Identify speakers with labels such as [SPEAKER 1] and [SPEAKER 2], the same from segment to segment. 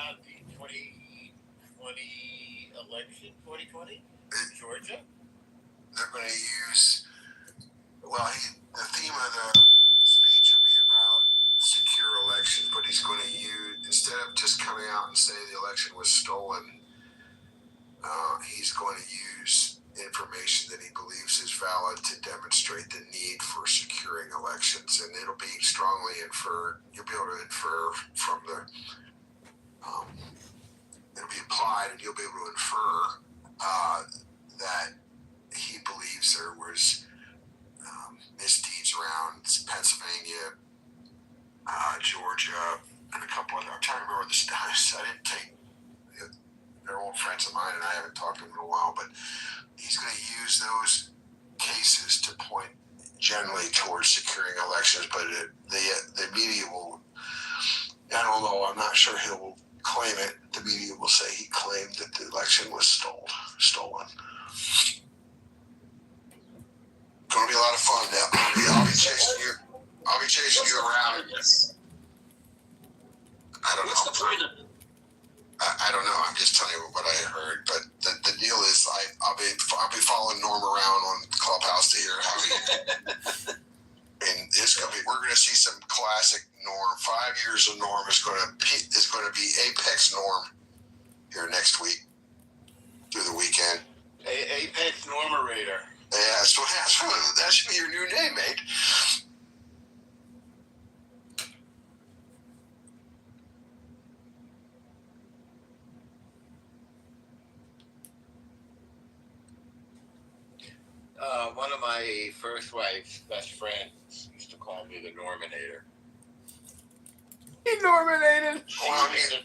[SPEAKER 1] about the 2020 election, 2020 in Georgia?
[SPEAKER 2] They're going to use, the theme of the speech will be about secure elections, but he's going to use, instead of just coming out and saying the election was stolen, he's going to use information that he believes is valid to demonstrate the need for securing elections, and it'll be strongly inferred. You'll be able to infer from it'll be applied, and you'll be able to infer that he believes there was misdeeds around Pennsylvania, Georgia, and a couple other. I'm trying to remember the status. I didn't take. They're old friends of mine, and I haven't talked to them in a while. But he's going to use those cases to point generally towards securing elections. But the media will. I don't know. I'm not sure he'll claim it. The media will say he claimed that the election was stolen. Going to be a lot of fun. I'll be chasing you. I'll be chasing you around. I don't know.
[SPEAKER 3] What's the point of it?
[SPEAKER 2] I don't know. I'm just telling you what I heard. But the deal is, I'll be following Norm around on Clubhouse to hear how he. And we're going to see some classic Norm. 5 years of Norm is going to be Apex Norm here next week through the weekend.
[SPEAKER 1] Apex Normerator.
[SPEAKER 2] Yeah, so that should be your new name, mate.
[SPEAKER 1] One of my first wife's best friends used to call me the Norminator.
[SPEAKER 4] He Norminated.
[SPEAKER 1] She was a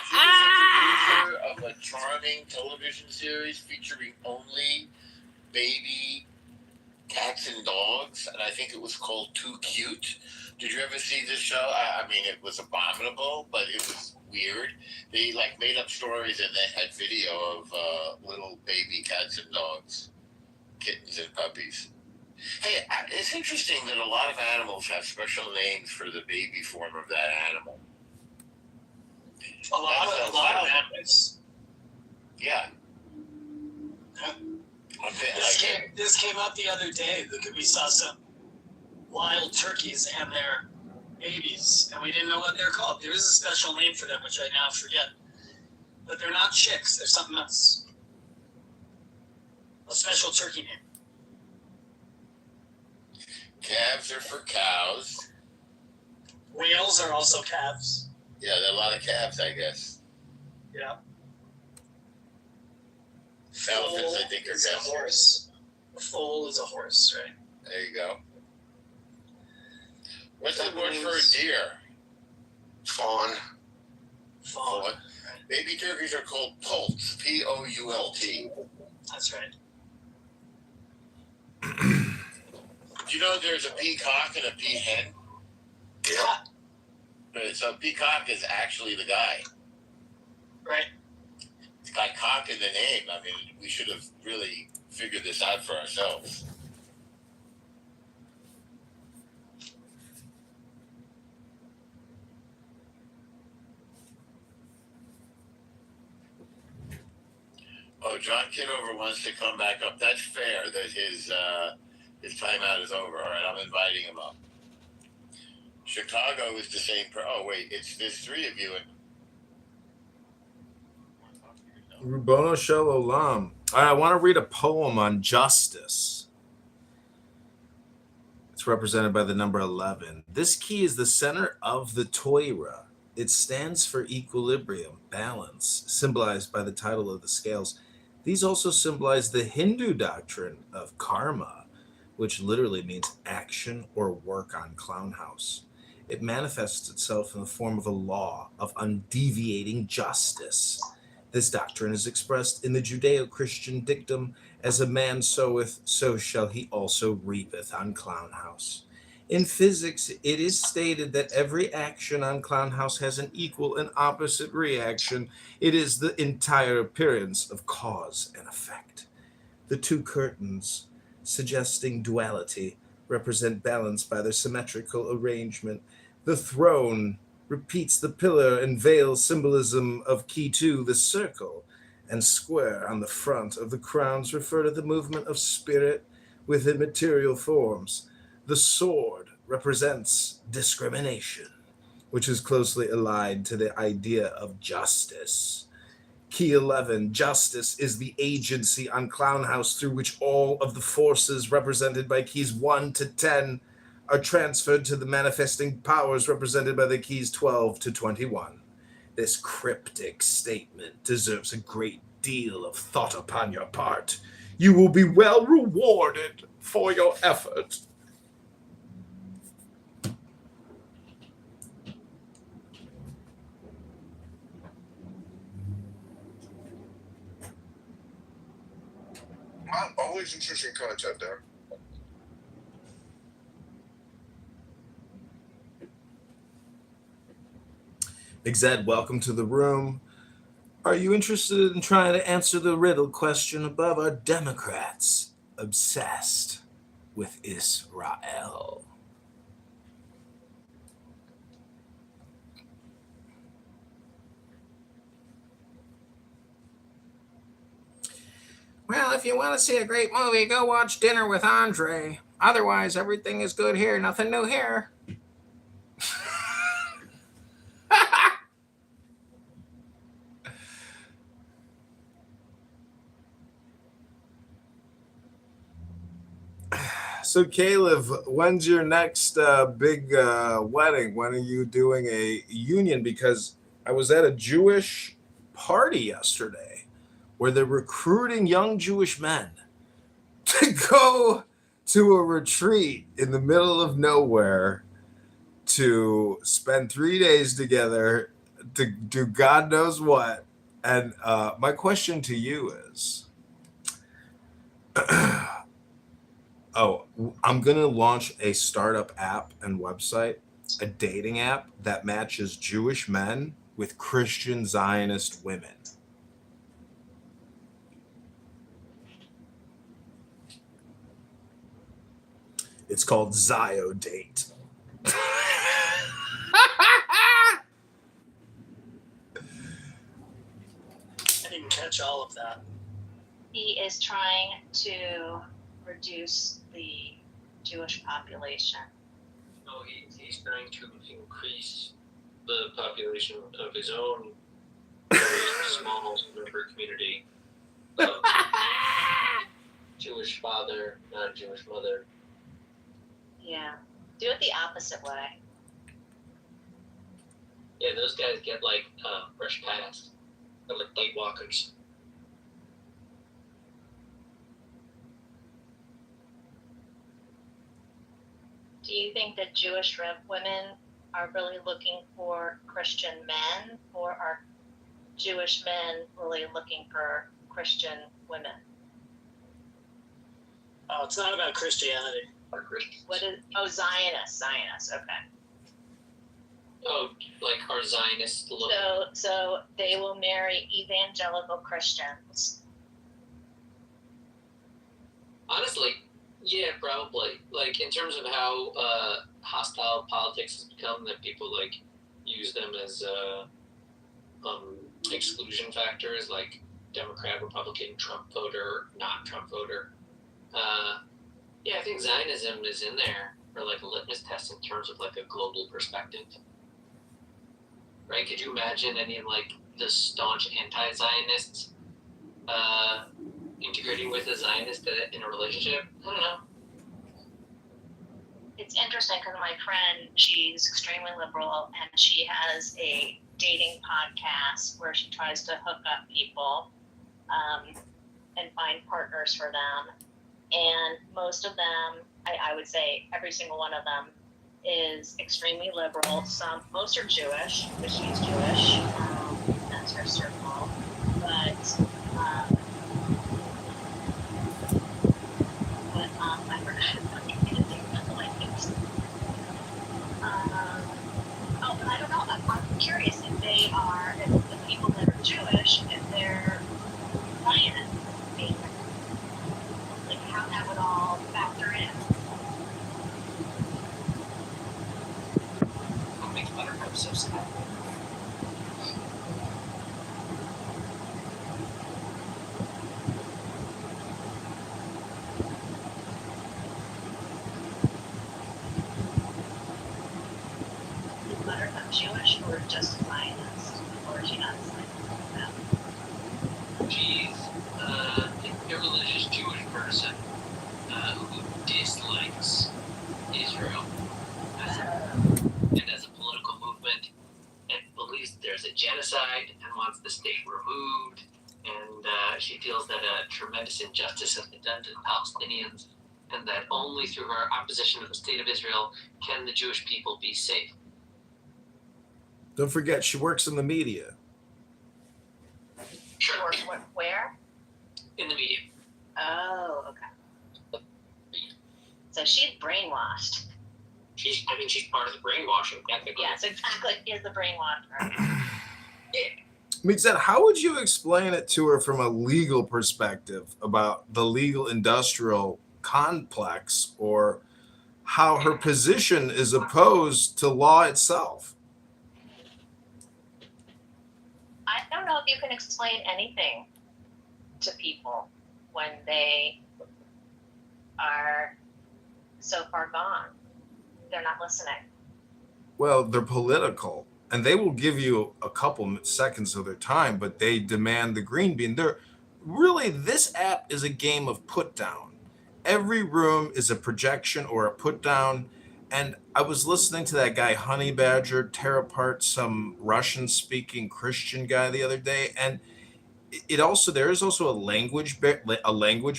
[SPEAKER 1] producer of a charming television series featuring only baby cats and dogs, and I think it was called Too Cute. Did you ever see this show? I mean, it was abominable, but it was weird. They made up stories, and they had video of little baby cats and dogs, kittens and puppies. Hey, it's interesting that a lot of animals have special names for the baby form of that animal.
[SPEAKER 3] A lot of animals.
[SPEAKER 1] Yeah.
[SPEAKER 3] This came up the other day. We saw some wild turkeys and their babies, and we didn't know what they're called. There is a special name for them, which I now forget. But they're not chicks. They're something else. A special turkey name.
[SPEAKER 1] Calves are for cows.
[SPEAKER 3] Whales are also calves.
[SPEAKER 1] Yeah, there are a lot of calves, I guess.
[SPEAKER 3] Yeah.
[SPEAKER 1] Elephants, I think, are
[SPEAKER 3] calves. A horse. A foal is a horse, right?
[SPEAKER 1] There you go. What's the word for a deer?
[SPEAKER 2] Fawn.
[SPEAKER 1] Right. Baby turkeys are called poults. P-O-U-L-T.
[SPEAKER 3] That's right.
[SPEAKER 1] Do you know there's a peacock and a peahen?
[SPEAKER 3] Yeah.
[SPEAKER 1] So peacock is actually the guy.
[SPEAKER 3] Right.
[SPEAKER 1] It's got cock in the name. I mean, we should have really figured this out for ourselves. Oh, John Kitover wants to come back up. That's fair that his timeout is over. All right, I'm inviting him up. Chicago is the same. Oh, wait, there's three of you.
[SPEAKER 4] Rubono Shel Olam. I want to read a poem on justice. It's represented by the number 11. This key is the center of the Torah. It stands for equilibrium, balance, symbolized by the title of the scales. These also symbolize the Hindu doctrine of karma, which literally means action or work on Clown House. It manifests itself in the form of a law of undeviating justice. This doctrine is expressed in the Judeo-Christian dictum, as a man soweth, so shall he also reapeth on Clown House. In physics, it is stated that every action on Clown House has an equal and opposite reaction. It is the entire appearance of cause and effect. The two curtains, suggesting duality, represent balance by their symmetrical arrangement. The throne repeats the pillar and veil symbolism of key 2, the circle, and square on the front of the crowns refer to the movement of spirit within material forms. The sword represents discrimination, which is closely allied to the idea of justice. Key 11, justice is the agency on Clown House through which all of the forces represented by keys 1 to 10 are transferred to the manifesting powers represented by the keys 12 to 21. This cryptic statement deserves a great deal of thought upon your part. You will be well rewarded for your effort.
[SPEAKER 2] Wow, always interesting content there.
[SPEAKER 4] Exed, welcome to the room. Are you interested in trying to answer the riddle question above? Are Democrats obsessed with Israel? Well, if you want to see a great movie, go watch Dinner with Andre. Otherwise, everything is good here, nothing new here. So, Caleb, when's your next big wedding? When are you doing a union? Because I was at a Jewish party yesterday where they're recruiting young Jewish men to go to a retreat in the middle of nowhere to spend 3 days together to do God knows what. And my question to you is, I'm going to launch a startup app and website, a dating app that matches Jewish men with Christian Zionist women. It's called Ziodate.
[SPEAKER 3] I didn't catch all of that.
[SPEAKER 5] He is trying to reduce the Jewish population.
[SPEAKER 6] No, he's trying to increase the population of his own very small member community of Jewish father, not Jewish mother.
[SPEAKER 5] Yeah. Do it the opposite way.
[SPEAKER 6] Yeah, those guys get like fresh pass. They're like gate walkers.
[SPEAKER 5] Do you think that Jewish women are really looking for Christian men, or are Jewish men really looking for Christian women?
[SPEAKER 3] Oh, it's not about Christianity.
[SPEAKER 6] Are Christians.
[SPEAKER 5] What is? Oh, Zionists. Okay.
[SPEAKER 6] Oh, like our Zionists look.
[SPEAKER 5] So they will marry evangelical Christians.
[SPEAKER 6] Honestly, yeah, probably. Like in terms of how hostile politics has become, that people like use them as exclusion factors, like Democrat, Republican, Trump voter, not Trump voter. Yeah, I think Zionism is in there for like a litmus test in terms of like a global perspective. Right? Could you imagine any of like the staunch anti-Zionists integrating with a Zionist in a relationship? I don't know.
[SPEAKER 5] It's interesting because my friend, she's extremely liberal, and she has a dating podcast where she tries to hook up people and find partners for them. And most of them, I would say every single one of them, is extremely liberal. Most are Jewish, because she's Jewish. That's her circle. But I forgot but I don't know. I'm curious if the people that are Jewish, if they're Zionists, like how that would all factor in.
[SPEAKER 6] What makes Buttercup so sad?
[SPEAKER 5] or just a Zionist? Or is she not a Zionist?
[SPEAKER 6] She's an irreligious Jewish person who dislikes Israel and as a political movement and believes there's a genocide and wants the state removed. And she feels that a tremendous injustice has been done to the Palestinians and that only through her opposition to the state of Israel can the Jewish people be safe.
[SPEAKER 4] Don't forget, she works in the media.
[SPEAKER 6] Sure.
[SPEAKER 5] Or where?
[SPEAKER 6] In the media.
[SPEAKER 5] Oh, okay. So she's brainwashed.
[SPEAKER 6] She's part of the brainwashing, technically.
[SPEAKER 5] Yes, exactly. Is the brainwasher.
[SPEAKER 4] Mixed, how would you explain it to her from a legal perspective about the legal industrial complex, or how her position is opposed to law itself?
[SPEAKER 5] I don't know if you can explain anything to people when they are so far gone. They're not listening.
[SPEAKER 4] Well, they're political, and they will give you a couple seconds of their time, but they demand the green bean. They're really, this app is a game of put down. Every room is a projection or a put down. And I was listening to that guy Honey Badger tear apart some Russian speaking Christian guy the other day, and there is also a language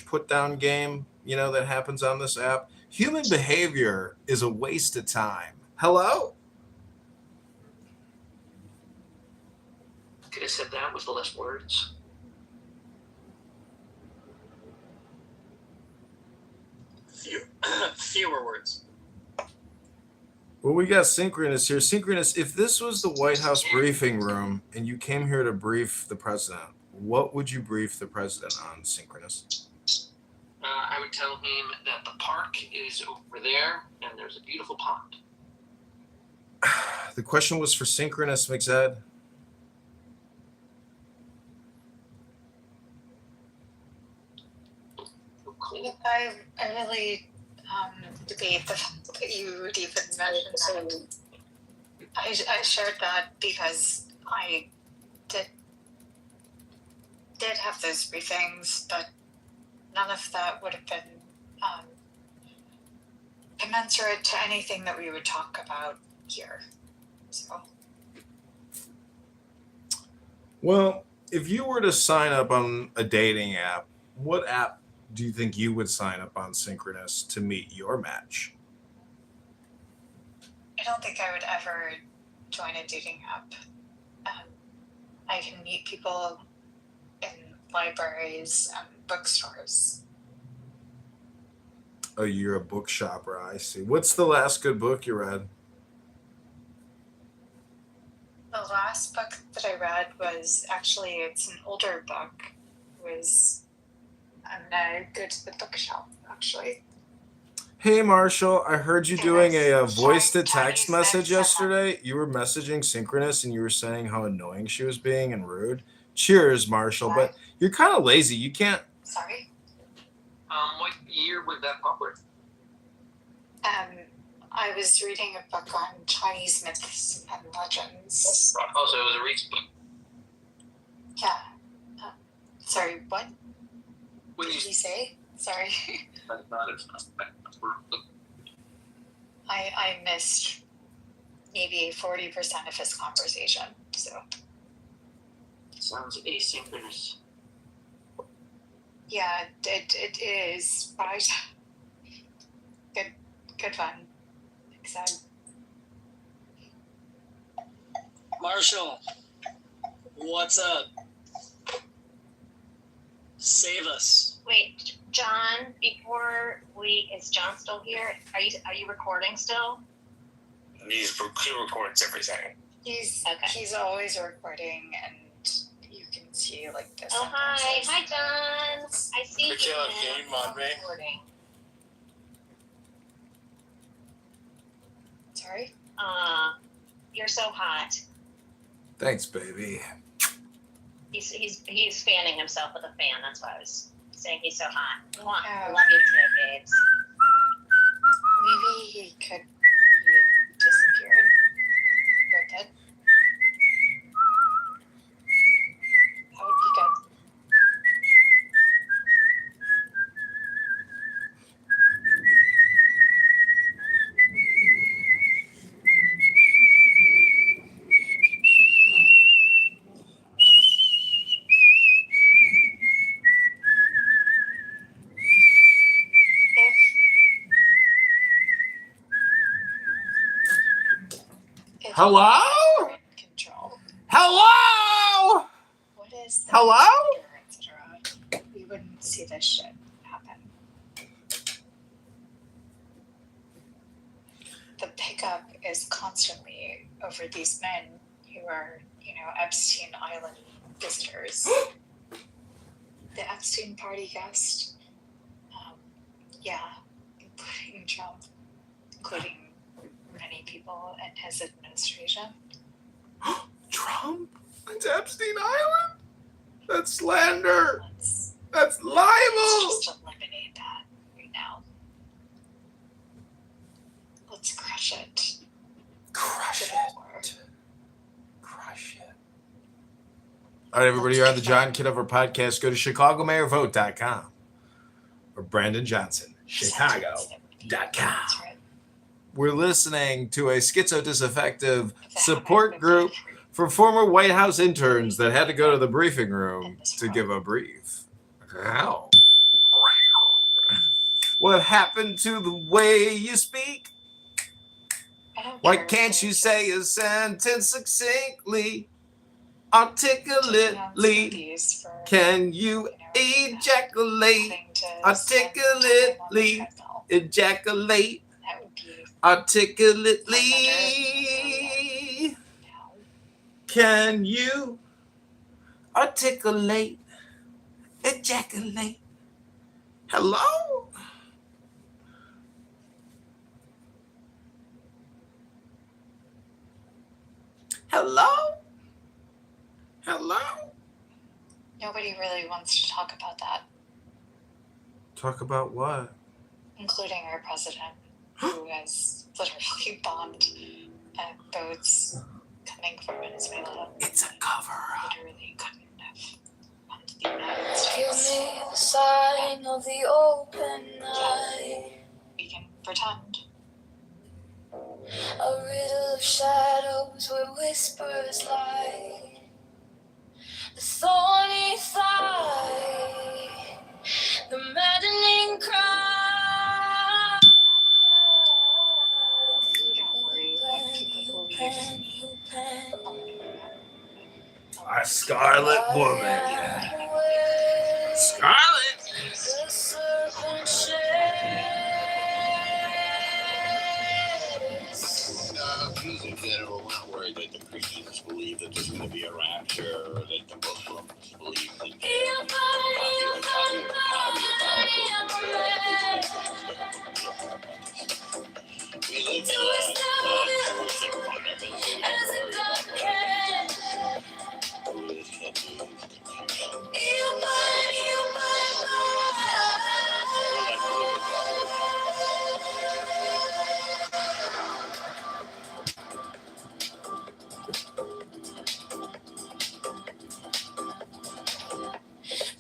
[SPEAKER 4] put down game, that happens on this app. Human behavior is a waste of time. Hello?
[SPEAKER 6] Could have said that with less words.
[SPEAKER 3] Fewer words.
[SPEAKER 4] Well, we got Synchronous here. Synchronous, if this was the White House briefing room and you came here to brief the president, what would you brief the president on, Synchronous?
[SPEAKER 6] I would tell him that the park is over there and there's a beautiful pond.
[SPEAKER 4] The question was for Synchronous, Mixed.
[SPEAKER 6] Cool.
[SPEAKER 7] I really debate the fact that you would even mention that. I shared that because I did have those briefings, but none of that would have been commensurate to anything that we would talk about here. So.
[SPEAKER 4] Well, if you were to sign up on a dating app, what app do you think you would sign up on, Synchronous, to meet your match?
[SPEAKER 7] I don't think I would ever join a dating app. I can meet people in libraries and bookstores.
[SPEAKER 4] Oh, you're a book shopper, I see. What's the last good book you read?
[SPEAKER 7] The last book that I read was it's an older book. I'm gonna go to the bookshop, actually.
[SPEAKER 4] Hey, Marshall, I heard you doing a voice to text
[SPEAKER 7] Chinese
[SPEAKER 4] message
[SPEAKER 7] mix.
[SPEAKER 4] yesterday. You were messaging Synchronous and you were saying how annoying she was being and rude. Cheers, Marshall, but you're kind of lazy. You can't.
[SPEAKER 7] Sorry.
[SPEAKER 6] What year would that publish?
[SPEAKER 7] I was reading a book on Chinese myths and legends.
[SPEAKER 6] Oh, so it was a Reeks book.
[SPEAKER 7] Yeah. Sorry, what
[SPEAKER 6] When
[SPEAKER 7] did
[SPEAKER 6] you
[SPEAKER 7] he say? Sorry. I missed maybe 40% of his conversation. So
[SPEAKER 6] sounds asynchronous.
[SPEAKER 7] yeah, it is, right? Good fun. Excited.
[SPEAKER 3] Marshall, what's up? Save us.
[SPEAKER 5] Wait, John, is John still here? Are you recording still?
[SPEAKER 1] He records everything.
[SPEAKER 7] He's always recording, and you can see like this.
[SPEAKER 5] Oh, hi, John. I see
[SPEAKER 1] Michaela,
[SPEAKER 5] you.
[SPEAKER 1] can you mod me?
[SPEAKER 5] Recording.
[SPEAKER 7] Sorry.
[SPEAKER 5] You're so hot.
[SPEAKER 4] Thanks, baby.
[SPEAKER 5] He's fanning himself with a fan. That's why I was saying he's so hot.
[SPEAKER 7] Oh.
[SPEAKER 5] I love you too, babes.
[SPEAKER 7] Maybe he disappeared for a bit.
[SPEAKER 4] Hello?
[SPEAKER 7] We're in control.
[SPEAKER 4] Hello?
[SPEAKER 7] What is the
[SPEAKER 4] Hello?
[SPEAKER 7] etc. We wouldn't see this shit happen. The pickup is constantly over these men who are, Epstein Island visitors. The Epstein party guest, including Trump, including many people in his administration.
[SPEAKER 4] Trump? It's Epstein Island? That's slander. That's
[SPEAKER 7] Let's
[SPEAKER 4] libel.
[SPEAKER 7] just eliminate that right now. Let's crush it.
[SPEAKER 4] Crush
[SPEAKER 7] To the
[SPEAKER 4] it.
[SPEAKER 7] core.
[SPEAKER 4] Crush it. All right, everybody, you're on the John Kitover podcast. Go to ChicagoMayorVote.com or Brandon Johnson, Chicago.com.
[SPEAKER 7] That's right.
[SPEAKER 4] We're listening to a schizo-disaffective support group for former White House interns that had to go to the briefing room to give a brief. Wow. What happened to the way you speak? Why can't you say a sentence succinctly, articulately? Can you ejaculate? Articulately, ejaculate. Articulately. Can you articulate? Ejaculate. Hello? Hello? Hello?
[SPEAKER 7] Nobody really wants to talk about that,
[SPEAKER 4] Talk about what?
[SPEAKER 7] including our president, who has literally bombed boats coming from Venezuela.
[SPEAKER 4] It's a cover-up.
[SPEAKER 7] Literally couldn't have come to the United
[SPEAKER 8] Give
[SPEAKER 7] States.
[SPEAKER 8] me the sign of the open night,
[SPEAKER 7] We can pretend.
[SPEAKER 8] a riddle of shadows where whispers lie, the thorny thigh, the maddening cry.
[SPEAKER 7] Don't worry, when people believe
[SPEAKER 4] Our Scarlet Woman. Scarlet?
[SPEAKER 8] The serpent shades.
[SPEAKER 1] Jews in general weren't worried that the Christians believed that there's going to be a rapture, or that the Muslims believed that we live in a non-Jewish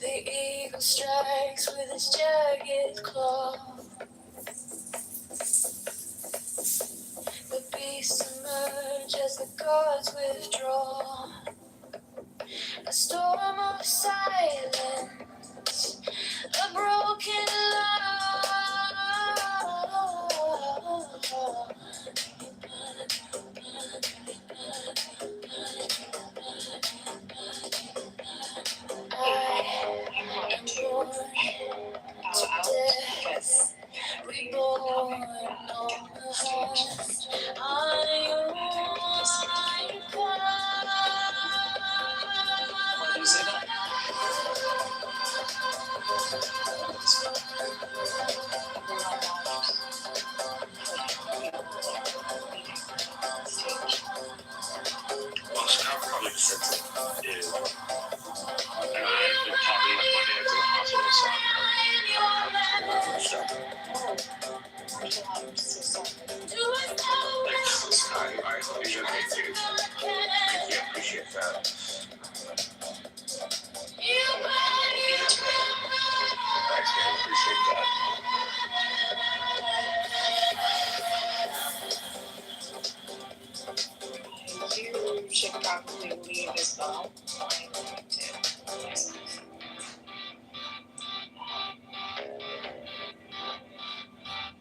[SPEAKER 8] The eagle strikes with its jagged claw. The beasts emerge as the gods withdraw. A storm of silence, a broken reborn on the heart.
[SPEAKER 3] What is it?
[SPEAKER 1] Well, Scott probably said something, and I've been talking with my dad to the hospital, so
[SPEAKER 7] I'm so sorry.
[SPEAKER 1] thanks, I hope you're okay too. Thank you, I appreciate that. Thanks, man, appreciate that.
[SPEAKER 7] You should probably leave as well. I'm going to.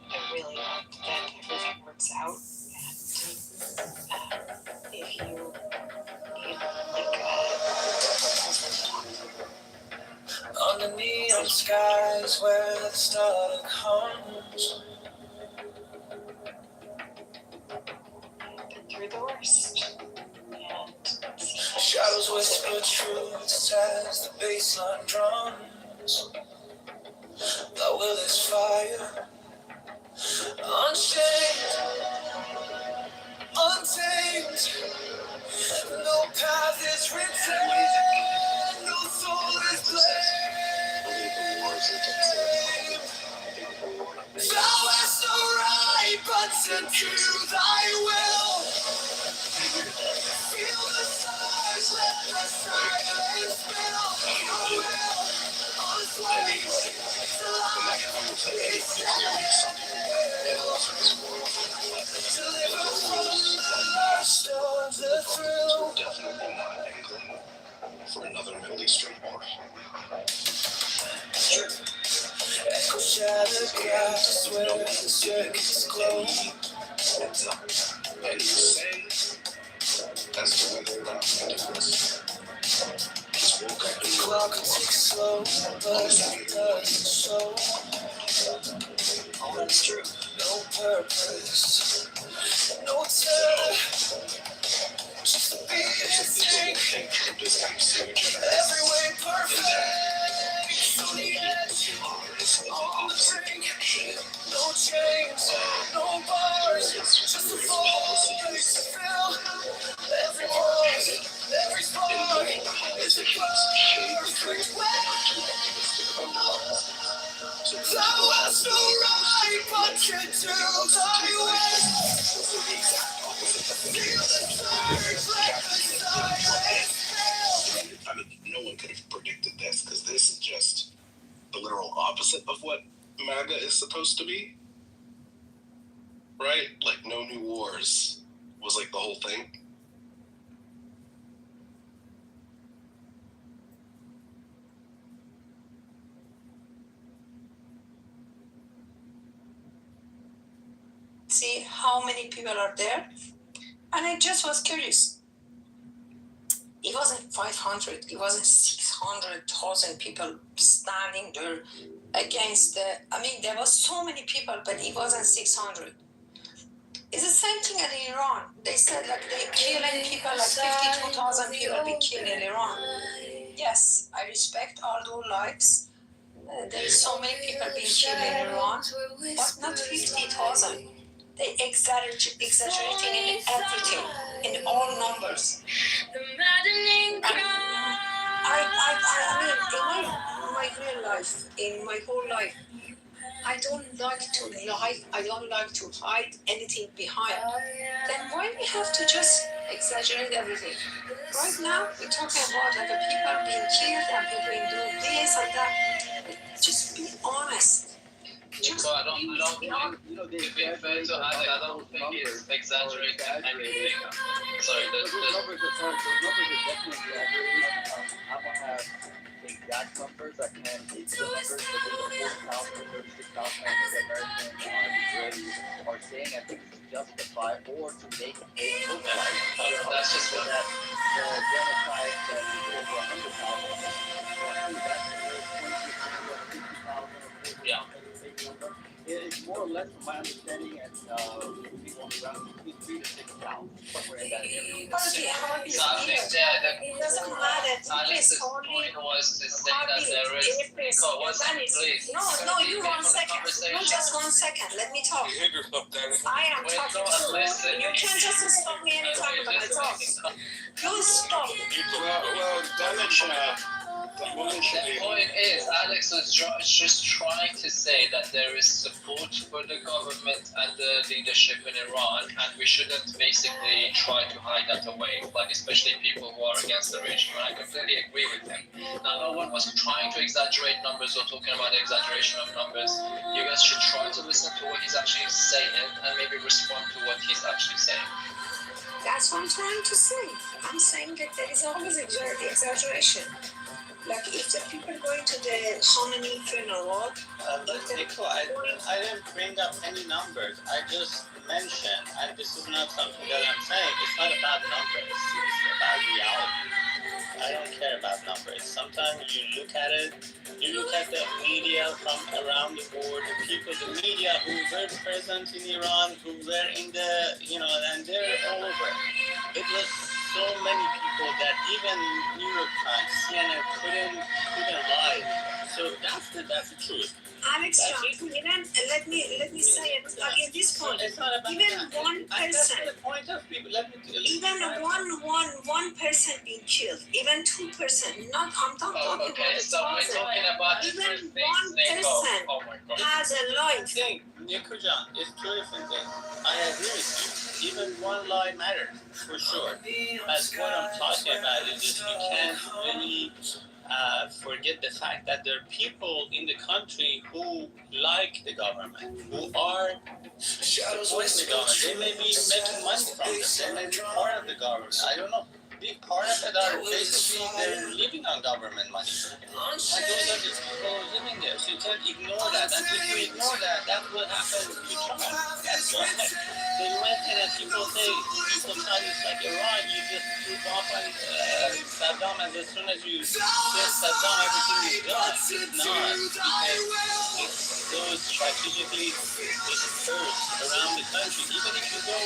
[SPEAKER 7] I really hope that everything works out, and
[SPEAKER 8] from skies where the star comes.
[SPEAKER 7] Been through the worst. And
[SPEAKER 8] Shadows whisper truths as the bassline drums. The will is fire, unchained, untamed. No path is written, no soul is blamed. Thou hast no right but to do thy will. Feel the stars, let the silence fill. Your will, on flames, to life, be still. Deliver from the lust of the thrill.
[SPEAKER 2] Definitely not angling for another Middle Eastern war.
[SPEAKER 8] Echo shattered glass where the circuits glow.
[SPEAKER 2] Heads up. And you say, as to whether or not this just woke up
[SPEAKER 8] The
[SPEAKER 2] in
[SPEAKER 8] clock ticks slow, but it doesn't show.
[SPEAKER 2] all that's true.
[SPEAKER 8] No purpose, no terror, just a beat instinct. Every way perfect, on the edge, on the brink. No chains, no bars, just a voice to fill. Every pause, every spark is a perfect way. Thou hast no right but to do thy will. Feel the surge, let the silence fill.
[SPEAKER 2] I mean, no one could have predicted this because this is just the literal opposite of what MAGA is supposed to be. Right? Like, no new wars was like the whole thing.
[SPEAKER 9] See how many people are there, and I just was curious. It wasn't 500, it wasn't 600,000 people standing there against the. I mean, there was so many people, but it wasn't 600. It's the same thing in Iran. They said like they're killing people, like 52,000 people being killed in Iran. Yes, I respect all those lives. There is so many people being killed in Iran, but not 50,000. They exaggerating in everything, in all numbers. I mean, in my real life, in my whole life, I don't like to lie. I don't like to hide anything behind. Then why we have to just exaggerate everything? Right now, we're talking about like the people being killed and people being doing this and that. Just be honest.
[SPEAKER 6] Nico, I don't think, to be fair to Alex, I don't think it's exaggerating anything. Sorry,
[SPEAKER 10] Those numbers are definitely exaggerated. I don't have exact numbers. I can't give the numbers, but there's 40,000 or 36,000 African Americans Israelis are saying. I think it's justified or to make it look like
[SPEAKER 6] that's just what
[SPEAKER 10] that the genocide that is over 100,000. That's the 20,000 or 50,000.
[SPEAKER 6] Yeah.
[SPEAKER 10] It's more or less, from my understanding, and people around between 3 to 6,000, somewhere in that area.
[SPEAKER 9] But okay, how is
[SPEAKER 6] So I think
[SPEAKER 9] it?
[SPEAKER 6] that
[SPEAKER 9] It doesn't matter.
[SPEAKER 6] Alex's
[SPEAKER 9] It's only
[SPEAKER 6] point was to say that there is. Nico, please.
[SPEAKER 9] No, you 1 second. No, just 1 second. Let me talk.
[SPEAKER 2] You hit yourself, Danny.
[SPEAKER 9] I am
[SPEAKER 6] Wait,
[SPEAKER 9] talking
[SPEAKER 6] no,
[SPEAKER 9] to
[SPEAKER 6] listen.
[SPEAKER 9] you. You can't just stop me anytime when I talk. You stop.
[SPEAKER 2] Well, damage, that woman should
[SPEAKER 6] The
[SPEAKER 2] be.
[SPEAKER 6] point is, Alex was just trying to say that there is support for the government and the leadership in Iran, and we shouldn't basically try to hide that away, like especially people who are against the regime, and I completely agree with him. Now, no one was trying to exaggerate numbers or talking about the exaggeration of numbers. You guys should try to listen to what he's actually saying and maybe respond to what he's actually saying.
[SPEAKER 9] That's what I'm trying to say. I'm saying that there is always exaggeration. Like if the people going to the Khomeini funeral,
[SPEAKER 11] Nico, I didn't bring up any numbers. I just mentioned, and this is not something that I'm saying, it's not about numbers, it's about reality. I don't care about numbers. Sometimes you look at it, you look at the media from around the world, the media who were present in Iran, who were in the, and they're all over. It was so many people that even New York Times, CNN couldn't lie. So that's the truth.
[SPEAKER 9] Alex Johnson, even let me say it in this point.
[SPEAKER 11] It's not about
[SPEAKER 9] Even
[SPEAKER 11] that.
[SPEAKER 9] one
[SPEAKER 11] That's
[SPEAKER 9] person,
[SPEAKER 11] the point of people. Let me
[SPEAKER 9] even one person being killed, even 2%. Not I'm not talking
[SPEAKER 1] Okay,
[SPEAKER 9] about
[SPEAKER 1] so we're
[SPEAKER 9] the
[SPEAKER 1] talking about
[SPEAKER 9] even
[SPEAKER 1] different
[SPEAKER 9] one
[SPEAKER 1] things, Nico.
[SPEAKER 9] person
[SPEAKER 1] Oh my god.
[SPEAKER 9] has a life.
[SPEAKER 11] thing, Nikujan, it's two different things. I agree with you. Even one lie matters, for sure. That's what I'm talking about. Is just you can't really forget the fact that there are people in the country who like the government, who are supporting the government. They may be making money from it. They may be part of the government. I don't know. Big part of it are basically they're living on government money. And those are the people living there. So you can't ignore that. And if you ignore that, that's what happened to Trump. That's why they went in and people try this like Iran, you just prove off on Saddam, and as soon as you get Saddam, everything is done. It's not, because it's so strategically dispersed around the country. Even if you go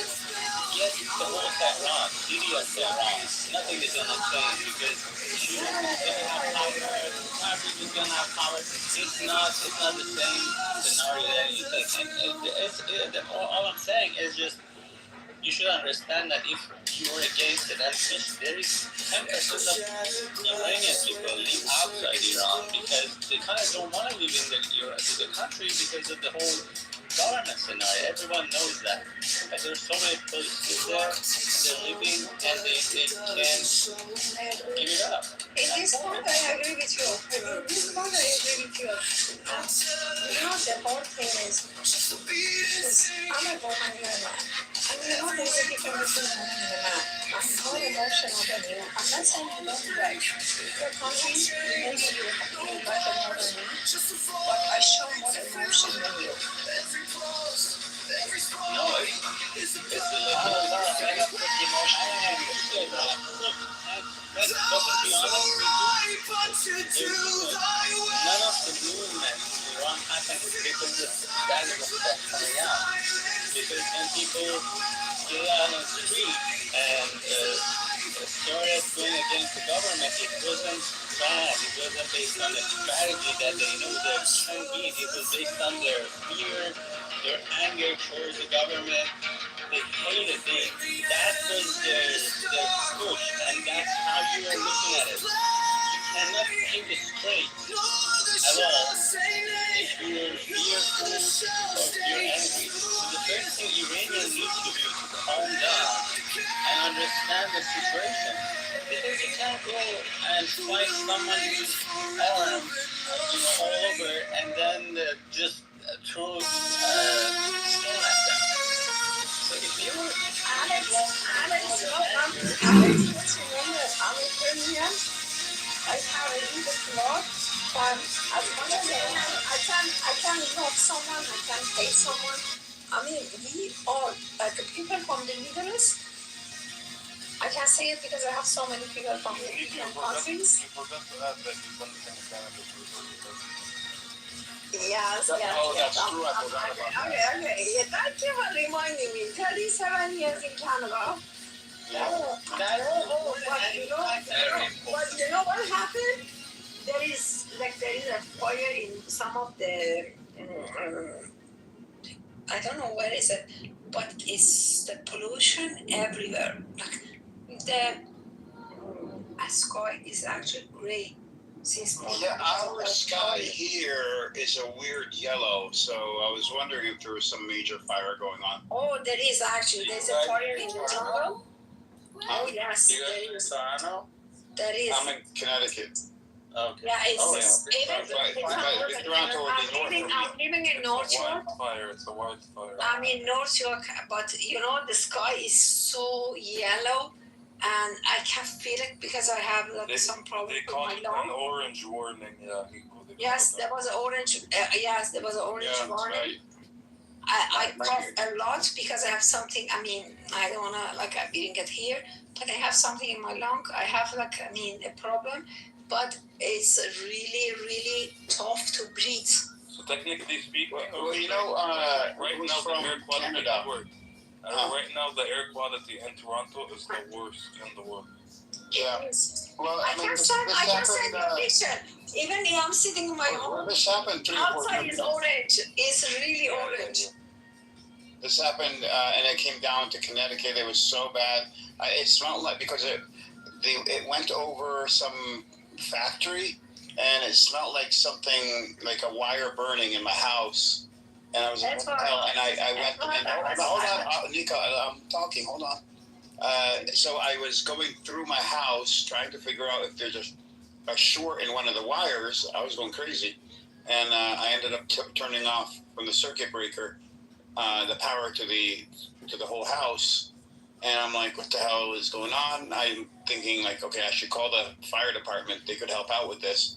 [SPEAKER 11] get the whole Tehran, city of Tehran, nothing is going to change because Shia is going to have power, Kafir is going to have power. It's not the same scenario that you think. And all I'm saying is just you should understand that if you're against it, and there is 10% of Iranian people live outside Iran because they kind of don't want to live in the country because of the whole government scenario. Everyone knows that. But there's so many people who live there, and they're living, and they can't give it up.
[SPEAKER 9] In this point, I agree with you. In this point, I agree with you. The whole thing is, I'm a woman, you're a man. And there's a difference between a woman and a man. I'm more emotional than you. I'm not saying I don't like your country. Maybe you like it more than me. But I show more emotion than you.
[SPEAKER 11] No, it's a lot of emotion. But to be honest with you, none of the movement in Iran happened because that is what's coming out. Because when people get out on the street and started going against the government, it wasn't bad. It wasn't based on a strategy that they knew that can be. It was based on their fear, their anger towards the government. They hated it. That was their push, and that's how you are looking at it. You cannot think it straight at all if you're fearful or if you're angry. So the first thing Iranians need to do is calm down and understand the situation. Because you can't go and fight someone who's armed, all over, and then just throw stone at them. So if you
[SPEAKER 9] Alex, let's remember, I'm a Ukrainian. I have a little blood. But as long as I can love someone, I can hate someone. I mean, we all, like people from the Middle East, I can say it because I have so many people from the different countries. Yes.
[SPEAKER 2] That's true. I forgot about that.
[SPEAKER 9] Okay. Yeah, thank you for reminding me. 37 years in Canada. But you know what happened? There is a fire in some of the I don't know where is it, but it's the pollution everywhere. Like the sky is actually gray since morning.
[SPEAKER 2] Yeah, our sky here is a weird yellow, so I was wondering if there was some major fire going on.
[SPEAKER 9] Oh, there is actually. There's a fire in the jungle. Oh yes, there is.
[SPEAKER 11] Toronto?
[SPEAKER 9] There is.
[SPEAKER 2] I'm in Connecticut.
[SPEAKER 11] Okay.
[SPEAKER 9] Yeah, it's
[SPEAKER 2] Right.
[SPEAKER 9] I'm living in North York.
[SPEAKER 12] It's a wildfire.
[SPEAKER 9] I'm in North York, but the sky is so yellow, and I can feel it because I have some problem
[SPEAKER 12] They
[SPEAKER 9] with
[SPEAKER 12] call
[SPEAKER 9] my
[SPEAKER 12] it
[SPEAKER 9] lung.
[SPEAKER 12] an orange warning. Yeah.
[SPEAKER 9] Yes, there was an orange. Yes, there was an orange warning.
[SPEAKER 2] Right.
[SPEAKER 9] I cough a lot because I have something. I mean, I don't wanna like I didn't get here, but I have something in my lung. I have a problem, but it's really tough to breathe.
[SPEAKER 12] So technically speaking,
[SPEAKER 1] Well, you know,
[SPEAKER 12] right
[SPEAKER 1] who's
[SPEAKER 12] now
[SPEAKER 1] from
[SPEAKER 12] the air quality
[SPEAKER 1] Canada?
[SPEAKER 12] in the world. Right now the air quality in Toronto is the worst in the world.
[SPEAKER 1] Yeah. Well,
[SPEAKER 9] I
[SPEAKER 1] mean,
[SPEAKER 9] can
[SPEAKER 1] this
[SPEAKER 9] send
[SPEAKER 1] happened,
[SPEAKER 9] you a picture. Even if I'm sitting in my home,
[SPEAKER 1] this happened 3 or 4
[SPEAKER 9] outside
[SPEAKER 1] times.
[SPEAKER 9] is orange. It's really orange.
[SPEAKER 1] This happened, and it came down to Connecticut. It was so bad. It smelled like because it went over some factory, and it smelled like something like a wire burning in my house. And I was like, what the hell? And I went and hold on, Nico, I'm talking. Hold on. So I was going through my house trying to figure out if there's a short in one of the wires. I was going crazy, and I ended up turning off from the circuit breaker the power to the whole house. And I'm like, what the hell is going on? I'm thinking like, okay, I should call the fire department. They could help out with this.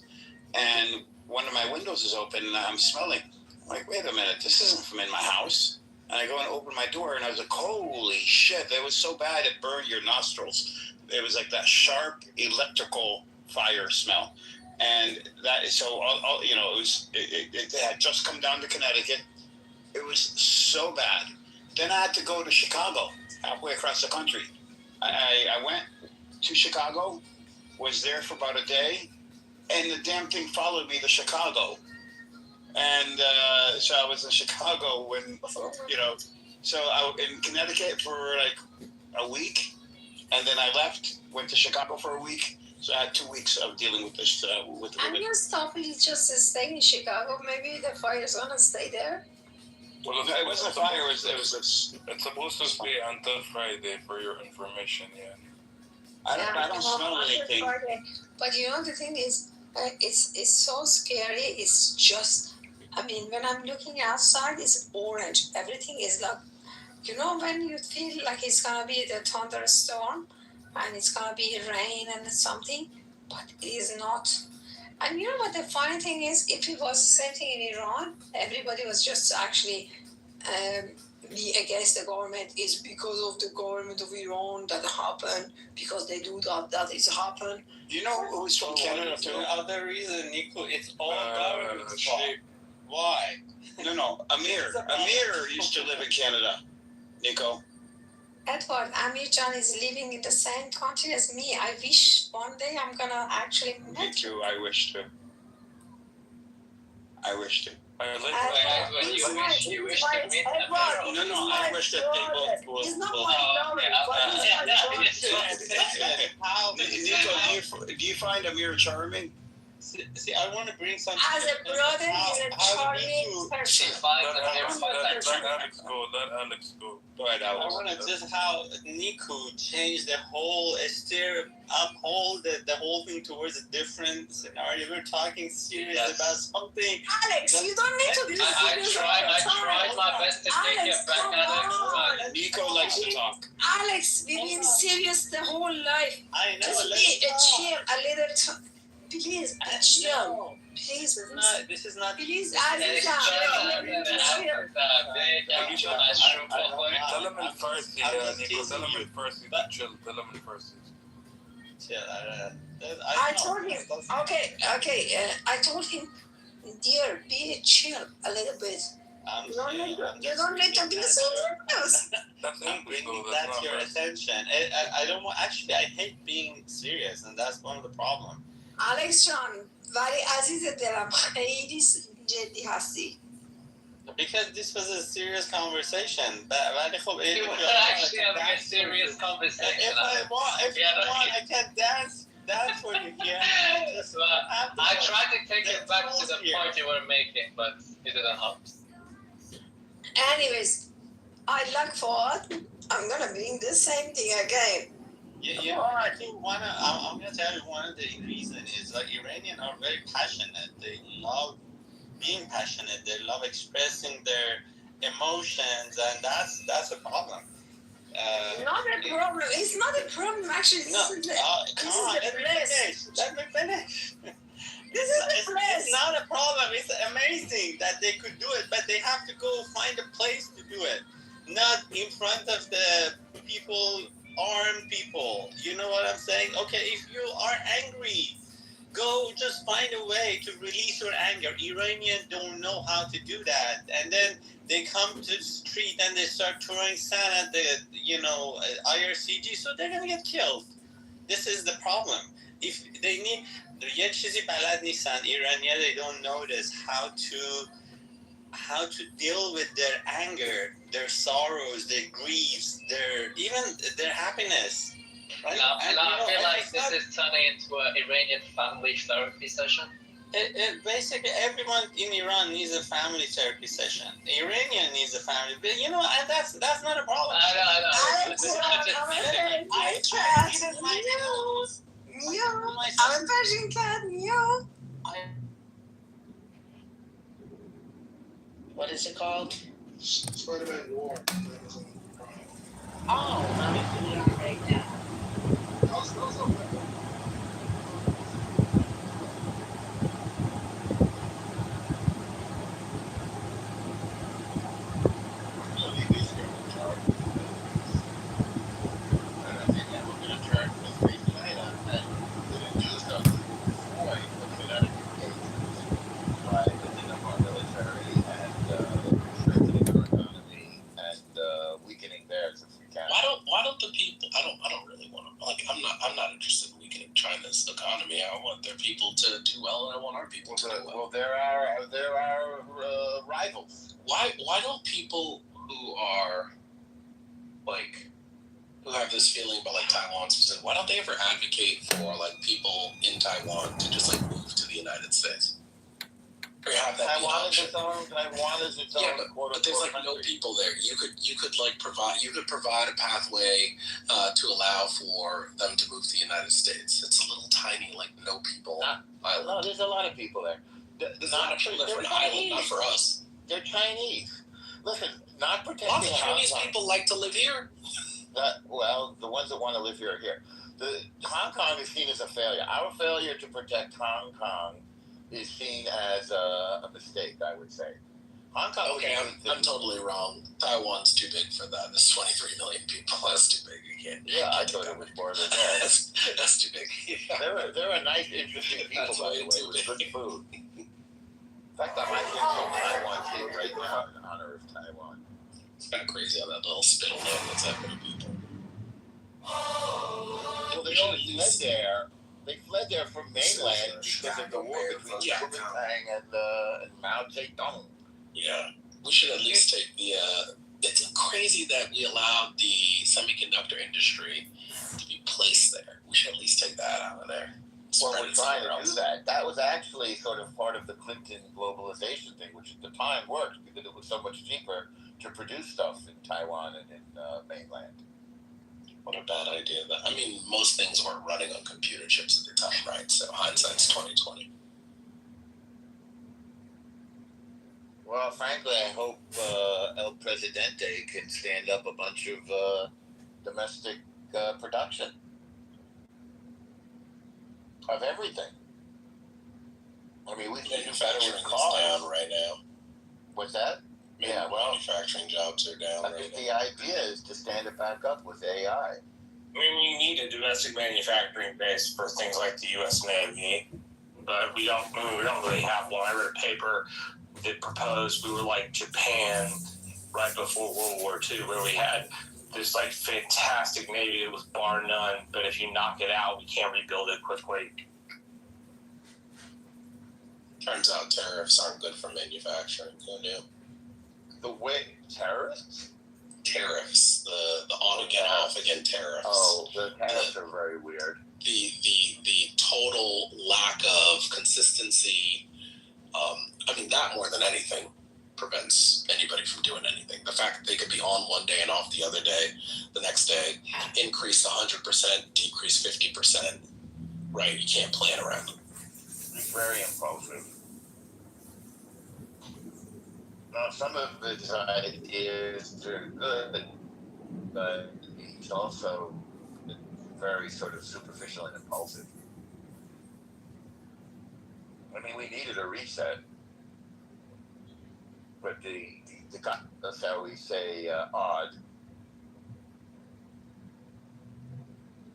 [SPEAKER 1] And one of my windows is open, and I'm smelling. I'm like, wait a minute, this isn't from in my house. And I go and open my door, and I was like, holy shit, that was so bad it burned your nostrils. It was like that sharp electrical fire smell. And that is so, you know, it had just come down to Connecticut. It was so bad. Then I had to go to Chicago, halfway across the country. I went to Chicago, was there for about a day, and the damn thing followed me to Chicago. And so I was in Chicago when, you know, so I was in Connecticut for like a week, and then I left, went to Chicago for a week. So I had 2 weeks of dealing with this.
[SPEAKER 9] And you're stopping just staying in Chicago. Maybe the fire's gonna stay there.
[SPEAKER 12] Well,
[SPEAKER 1] it wasn't a fire. It was
[SPEAKER 12] it's supposed to stay until Friday for your information. Yeah.
[SPEAKER 1] I don't smell anything.
[SPEAKER 9] Friday. But you know the thing is, it's so scary. It's just, I mean, when I'm looking outside, it's orange. Everything is like, you know, when you feel like it's gonna be the thunderstorm, and it's gonna be rain and something, but it is not. And you know what the funny thing is? If it was the same thing in Iran, everybody was just actually be against the government. It's because of the government of Iran that happened, because they do that is happen.
[SPEAKER 1] You know who's from Canada too?
[SPEAKER 11] The other reason, Nico, it's all government's fault. Why?
[SPEAKER 1] No, Amir. Amir used to live in Canada, Nico.
[SPEAKER 9] Edward, Amir John is living in the same country as me. I wish one day I'm gonna actually
[SPEAKER 1] Me
[SPEAKER 9] meet
[SPEAKER 1] too. I wish to.
[SPEAKER 12] I wish to
[SPEAKER 6] You wish to meet Amir?
[SPEAKER 1] No, I wish that they both will.
[SPEAKER 9] He's not my brother, but he's my brother.
[SPEAKER 1] Nico, do you find Amir charming?
[SPEAKER 11] See, I want to bring something.
[SPEAKER 9] As a brother, he's a charming person.
[SPEAKER 12] let Alex go. Let Alex go.
[SPEAKER 1] Go ahead,
[SPEAKER 11] I
[SPEAKER 1] Alex.
[SPEAKER 11] want to just how Nico changed the whole uphold the whole thing towards a different scenario. We're talking serious about something.
[SPEAKER 9] Alex, you don't need to be serious.
[SPEAKER 6] I tried my best to take it back, Alex, but
[SPEAKER 1] Nico likes to talk.
[SPEAKER 9] Alex, we've been serious the whole life.
[SPEAKER 11] I know.
[SPEAKER 9] Just be a chill, a little. Please, be chill. Please,
[SPEAKER 11] This is not.
[SPEAKER 9] please,
[SPEAKER 6] it's
[SPEAKER 9] Alex,
[SPEAKER 6] just
[SPEAKER 9] chill.
[SPEAKER 12] Tell him in Farsi, Nico. Tell him in Farsi to chill. Tell him in Farsi.
[SPEAKER 9] I told him. Okay. I told him, dear, be chill a little bit. You don't need to be so serious.
[SPEAKER 12] That's
[SPEAKER 11] I'm
[SPEAKER 12] English,
[SPEAKER 11] bringing
[SPEAKER 12] though.
[SPEAKER 11] that
[SPEAKER 12] That's
[SPEAKER 11] to your
[SPEAKER 12] not
[SPEAKER 11] attention. I don't want. Actually, I hate being serious, and that's one of the problems.
[SPEAKER 9] Alex جان ولی عزیز دلم خیلی جدی هستی.
[SPEAKER 11] Because this was a serious conversation. ولی خب
[SPEAKER 6] We were actually having a serious conversation.
[SPEAKER 11] if you want, I can dance for you here.
[SPEAKER 6] I tried to take it back to the point you were making, but it didn't help.
[SPEAKER 9] Anyways, I like Ford. I'm gonna bring the same thing again.
[SPEAKER 11] Yeah, I think I'm gonna tell you one of the reasons is like Iranians are very passionate. They love being passionate. They love expressing their emotions, and that's a problem.
[SPEAKER 9] Not a problem. It's not a problem actually.
[SPEAKER 11] Come on, let me finish.
[SPEAKER 9] This is the place.
[SPEAKER 11] It's not a problem. It's amazing that they could do it, but they have to go find a place to do it, not in front of the people, armed people. You know what I'm saying? Okay, if you are angry, go just find a way to release your anger. Iranians don't know how to do that, and then they come to the street and they start throwing sand at the IRCG, so they're gonna get killed. This is the problem. If they need یه چیزی بلد نیستن ایرانیا, they don't notice how to deal with their anger, their sorrows, their griefs, their happiness. Right?
[SPEAKER 6] I feel like this is turning into an Iranian family therapy session.
[SPEAKER 11] Basically, everyone in Iran needs a family therapy session. The Iranian needs a family, but and that's not a problem.
[SPEAKER 6] I know.
[SPEAKER 11] What is it called?
[SPEAKER 2] Spider-Man War.
[SPEAKER 11] Oh, let me do that right now.
[SPEAKER 1] Why don't the people? I don't really want to. I'm not interested in weakening China's economy. I want their people to do well, and I want our people to do well.
[SPEAKER 2] Well, there are rivals.
[SPEAKER 1] Why don't people who are who have this feeling about Taiwan specifically, why don't they ever advocate for people in Taiwan to just move to the United States? Or have that
[SPEAKER 2] Taiwan is its own.
[SPEAKER 1] Yeah, but there's no people there. You could provide a pathway to allow for them to move to the United States. It's a little tiny no people island.
[SPEAKER 2] No, there's a lot of people there.
[SPEAKER 1] There's a lot of people there for an island, not for us.
[SPEAKER 2] They're Chinese. Listen, not protecting.
[SPEAKER 1] Lots of Chinese people like to live here.
[SPEAKER 2] Well, the ones that want to live here are here. Hong Kong is seen as a failure. Our failure to protect Hong Kong is seen as a mistake, I would say. Hong Kong.
[SPEAKER 1] Okay, I'm totally wrong. Taiwan's too big for that. There's 23 million people. That's too big. You can't.
[SPEAKER 2] Yeah, I thought it was more than that.
[SPEAKER 1] That's too big. Yeah.
[SPEAKER 2] They're a nice, interesting people, by the way, with good food. In fact, I might get some Taiwan tea right now in honor of Taiwan.
[SPEAKER 1] It's kind of crazy how that little spittle gets that many people.
[SPEAKER 2] Well, they only fled there. They fled there from mainland because of the war between Kuomintang and Mao Zedong.
[SPEAKER 1] Yeah, we should at least take the. It's crazy that we allowed the semiconductor industry to be placed there. We should at least take that out of there.
[SPEAKER 2] Well, we're trying to do that. That was actually sort of part of the Clinton globalization thing, which at the time worked because it was so much cheaper to produce stuff in Taiwan and in mainland.
[SPEAKER 1] What a bad idea! Most things weren't running on computer chips at the time, right? So hindsight's 20/20.
[SPEAKER 2] Well, frankly, I hope El Presidente can stand up a bunch of domestic production of everything. We
[SPEAKER 1] Manufacturing is down right now.
[SPEAKER 2] What's that? Yeah, well,
[SPEAKER 1] manufacturing jobs are down.
[SPEAKER 2] I think the idea is to stand it back up with AI.
[SPEAKER 12] You need a domestic manufacturing base for things like the U.S. Navy, but we don't really have one. I read a paper that proposed we were like Japan right before World War II, where we had this fantastic Navy that was bar none, but if you knock it out, we can't rebuild it quickly.
[SPEAKER 1] Turns out tariffs aren't good for manufacturing. Who knew?
[SPEAKER 2] The way terrorists?
[SPEAKER 1] Tariffs, the on again, off again tariffs.
[SPEAKER 2] Oh, the tariffs are very weird.
[SPEAKER 1] The total lack of consistency. That more than anything prevents anybody from doing anything. The fact that they could be on one day and off the other day, the next day, increase 100%, decrease 50%. Right? You can't plan around them.
[SPEAKER 2] It's very impulsive. Now, some of his ideas are good, but he's also very sort of superficial and impulsive. We needed a reset.
[SPEAKER 1] but the guy, that's how we say odd.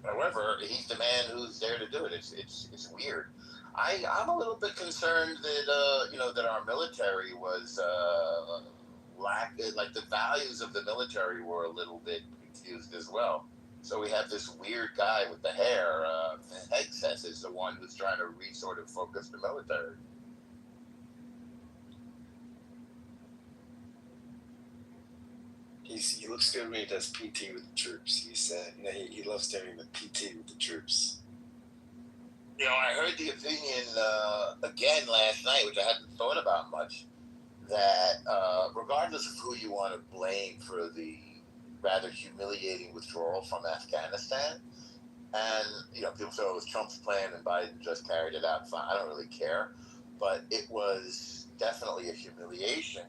[SPEAKER 1] However, he's the man who's there to do it. It's weird. I'm a little bit concerned that that our military was like the values of the military were a little bit confused as well. So we have this weird guy with the hair. Hegseth is the one who's trying to sort of focus the military.
[SPEAKER 13] He looks good when he does PT with the troops. He said, he loves doing the PT with the troops.
[SPEAKER 1] I heard the opinion again last night, which I hadn't thought about much, that regardless of who you want to blame for the rather humiliating withdrawal from Afghanistan, and people say it was Trump's plan and Biden just carried it out fine. I don't really care, but it was definitely a humiliation.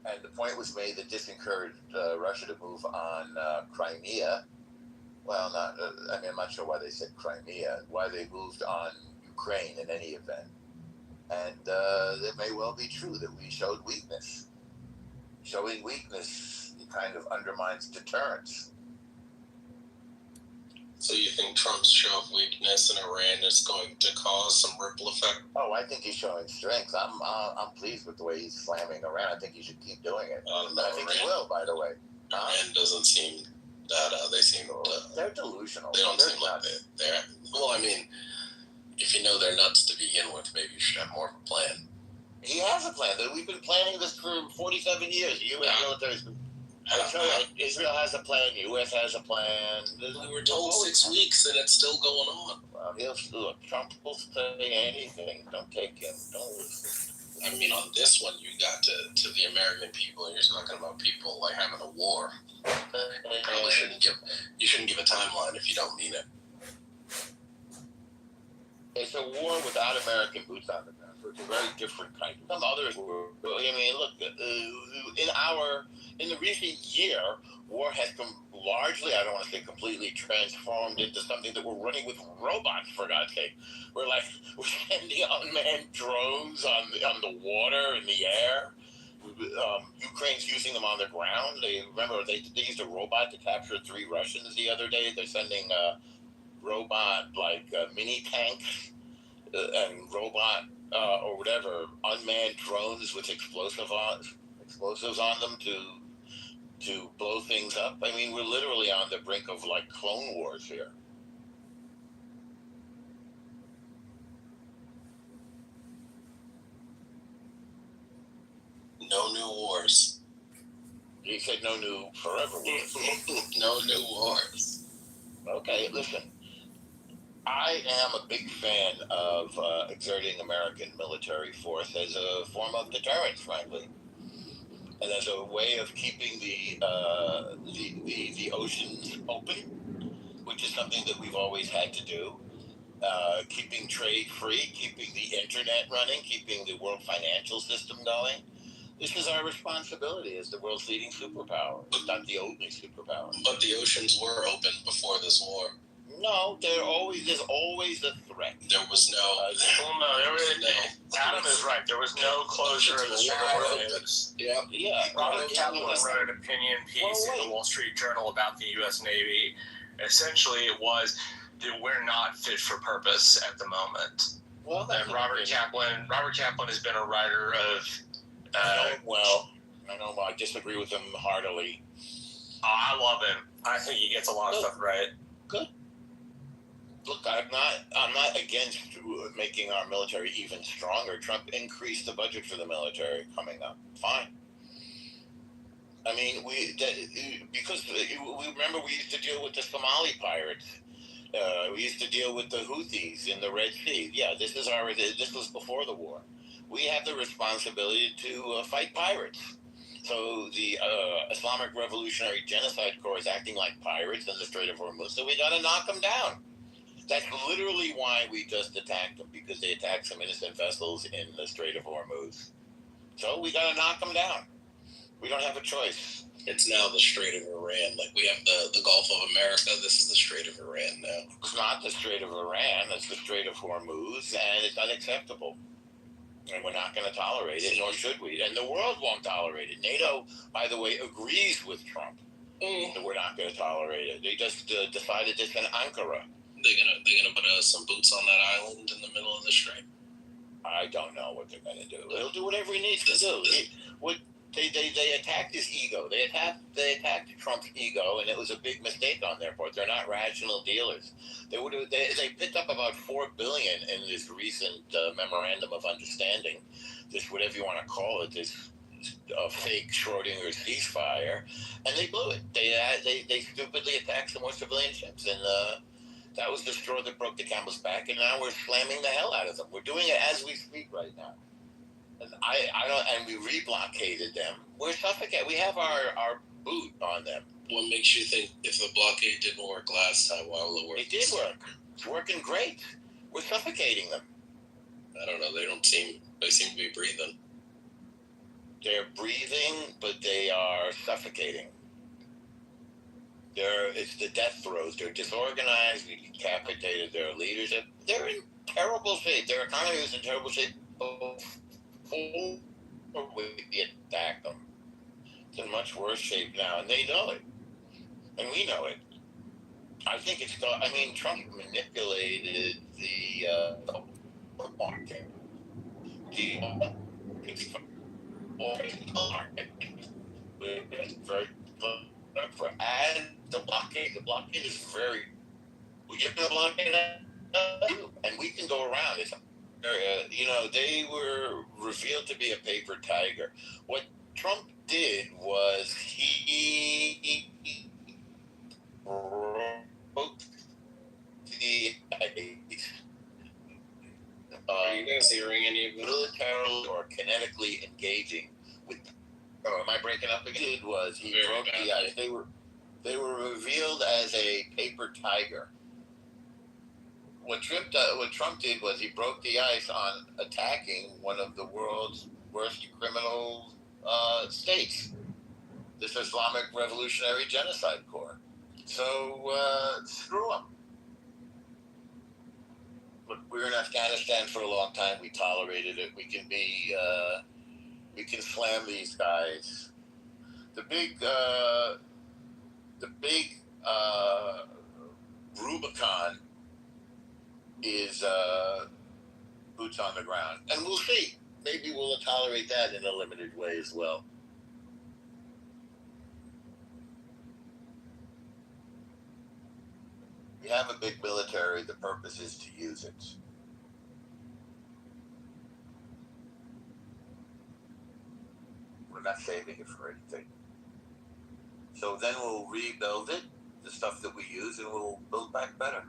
[SPEAKER 1] And the point was made that this encouraged Russia to move on Crimea. Well, I'm not sure why they said Crimea, why they moved on Ukraine in any event. And it may well be true that we showed weakness. Showing weakness kind of undermines deterrence.
[SPEAKER 14] So you think Trump's show of weakness in Iran is going to cause some ripple effect?
[SPEAKER 1] Oh, I think he's showing strength. I'm pleased with the way he's slamming Iran. I think he should keep doing it.
[SPEAKER 14] No,
[SPEAKER 1] I think he will, by the way.
[SPEAKER 14] Iran doesn't seem that they seem
[SPEAKER 1] they're delusional.
[SPEAKER 14] They don't seem like they're. Well, I mean, if you know they're nuts to begin with, maybe you should have more of a plan.
[SPEAKER 1] He has a plan. We've been planning this for 47 years. The U.S. military's been. Israel has a plan. The U.S. has a plan.
[SPEAKER 14] We were told 6 weeks, and it's still going on.
[SPEAKER 1] Well, Trump will say anything. Don't take him. Don't listen.
[SPEAKER 14] I mean, on this one, you got to the American people, and you're talking about people like having a war. You probably shouldn't give a timeline if you don't mean it.
[SPEAKER 1] It's a war without American boots on the ground. It's a very different kind. Some others were. I mean, look, in the recent year, war has come largely, I don't want to say completely, transformed into something that we're running with robots, for God's sake. We're sending unmanned drones on the water, in the air. Ukraine's using them on the ground. They used a robot to capture 3 Russians the other day. They're sending robot mini tanks and robot or whatever unmanned drones with explosives on them to blow things up. I mean, we're literally on the brink of Clone Wars here.
[SPEAKER 14] No new wars.
[SPEAKER 1] He said no new forever wars.
[SPEAKER 14] No new wars.
[SPEAKER 1] Okay, listen. I am a big fan of exerting American military force as a form of deterrence, frankly, and as a way of keeping the oceans open, which is something that we've always had to do. Keeping trade free, keeping the internet running, keeping the world financial system going. This is our responsibility as the world's leading superpower. It's not the only superpower.
[SPEAKER 14] But the oceans were open before this war.
[SPEAKER 1] No, there's always a threat.
[SPEAKER 14] There was no.
[SPEAKER 12] Adam is right. There was no closure of the Strait of Hormuz.
[SPEAKER 1] Yeah.
[SPEAKER 12] Robert Kaplan wrote an opinion piece in the Wall Street Journal about the U.S. Navy. Essentially, it was that we're not fit for purpose at the moment.
[SPEAKER 1] Well,
[SPEAKER 12] and Robert Kaplan has been a writer of.
[SPEAKER 1] I know. I disagree with him heartily.
[SPEAKER 12] I love him. I think he gets a lot of stuff right.
[SPEAKER 1] Good. Look, I'm not against making our military even stronger. Trump increased the budget for the military coming up. Fine. I mean, because we remember we used to deal with the Somali pirates. We used to deal with the Houthis in the Red Sea. Yeah, this was before the war. We have the responsibility to fight pirates. So the Islamic Revolutionary Genocide Corps is acting like pirates in the Strait of Hormuz, so we got to knock them down. That's literally why we just attacked them, because they attacked some innocent vessels in the Strait of Hormuz. So we got to knock them down. We don't have a choice.
[SPEAKER 14] It's now the Strait of Iran. We have the Gulf of America. This is the Strait of Iran now.
[SPEAKER 1] It's not the Strait of Iran. It's the Strait of Hormuz, and it's unacceptable. And we're not going to tolerate it, nor should we. And the world won't tolerate it. NATO, by the way, agrees with Trump that we're not going to tolerate it. They just decided this in Ankara.
[SPEAKER 14] They're gonna put some boots on that island in the middle of the strait.
[SPEAKER 1] I don't know what they're going to do. He'll do whatever he needs to do. They attacked his ego. They attacked Trump's ego, and it was a big mistake on their part. They're not rational dealers. They picked up about $4 billion in this recent memorandum of understanding, this whatever you want to call it, this fake Schrodinger's ceasefire, and they blew it. They stupidly attacked some more civilian ships, and that was the straw that broke the camel's back. And now we're slamming the hell out of them. We're doing it as we speak right now. And and we reblockaded them. We're suffocating. We have our boot on them.
[SPEAKER 14] What makes you think if the blockade didn't work last time, why will it work?
[SPEAKER 1] It did work. It's working great. We're suffocating them.
[SPEAKER 14] I don't know. They seem to be breathing.
[SPEAKER 1] They're breathing, but they are suffocating. It's the death throes. They're disorganized. We decapitated their leaders. They're in terrible shape. Their economy was in terrible shape before we attacked them. It's in much worse shape now, and they know it. And we know it. I think Trump manipulated the market. Very and the blockade is very. We get the blockade, and we can go around. It's they were revealed to be a paper tiger. What Trump did was he broke the
[SPEAKER 14] Are you guys hearing any of this?
[SPEAKER 1] Militarily or kinetically engaging with. Oh, am I breaking up again? It was he
[SPEAKER 14] Very
[SPEAKER 1] broke
[SPEAKER 14] badly.
[SPEAKER 1] the ice. They were revealed as a paper tiger. What Trump did was he broke the ice on attacking one of the world's worst criminal states, this Islamic Revolutionary Genocide Corps. So screw them. Look, we were in Afghanistan for a long time. We tolerated it. We can slam these guys. The big Rubicon is boots on the ground, and we'll see. Maybe we'll tolerate that in a limited way as well. We have a big military. The purpose is to use it. We're not saving it for anything. So then we'll rebuild it, the stuff that we use, and we'll build back better.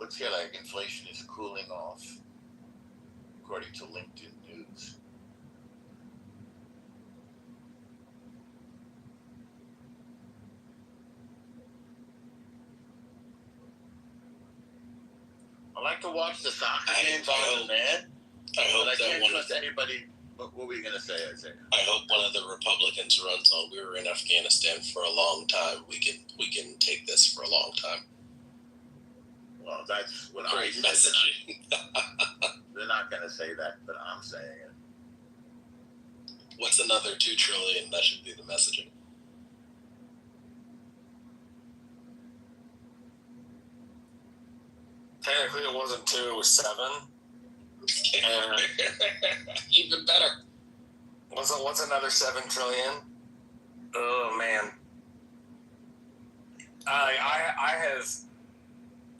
[SPEAKER 1] Looks here like inflation is cooling off, according to LinkedIn News. I like to watch the soccer games on demand.
[SPEAKER 14] I hope
[SPEAKER 1] but I
[SPEAKER 14] that
[SPEAKER 1] can't
[SPEAKER 14] one
[SPEAKER 1] trust anybody. What were we going to say, Isaiah?
[SPEAKER 14] I hope one of the Republicans runs on. We were in Afghanistan for a long time. We can take this for a long time.
[SPEAKER 1] Well, that's what
[SPEAKER 14] Great
[SPEAKER 1] I
[SPEAKER 14] messaging.
[SPEAKER 1] They're not going to say that, but I'm saying it.
[SPEAKER 14] What's another $2 trillion? That should be the messaging.
[SPEAKER 12] Technically, it wasn't 2; it was 7.
[SPEAKER 14] Even better.
[SPEAKER 12] What's another 7 trillion? Oh man. I have,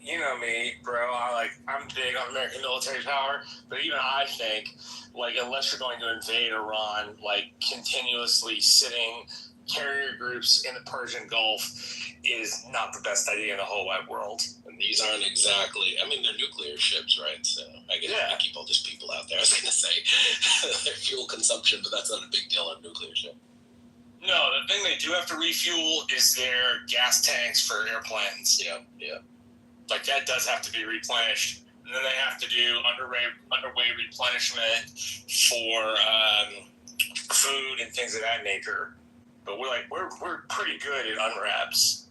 [SPEAKER 12] you know me, bro. I'm big on American military power, but even I think, unless you're going to invade Iran, continuously sitting carrier groups in the Persian Gulf is not the best idea in the whole wide world.
[SPEAKER 14] these aren't exactly. I mean, they're nuclear ships, right? So I guess
[SPEAKER 12] Yeah.
[SPEAKER 14] they keep all these people out there. I was going to say their fuel consumption, but that's not a big deal on a nuclear ship.
[SPEAKER 12] No, the thing they do have to refuel is their gas tanks for airplanes.
[SPEAKER 14] Yeah.
[SPEAKER 12] Like that does have to be replenished, and then they have to do underway replenishment for food and things of that nature. But we're pretty good at unwraps.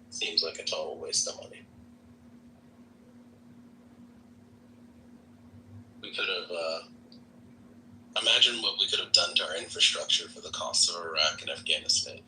[SPEAKER 14] Seems like a total waste of money. We could have. Imagine what we could have done to our infrastructure for the costs of Iraq and Afghanistan.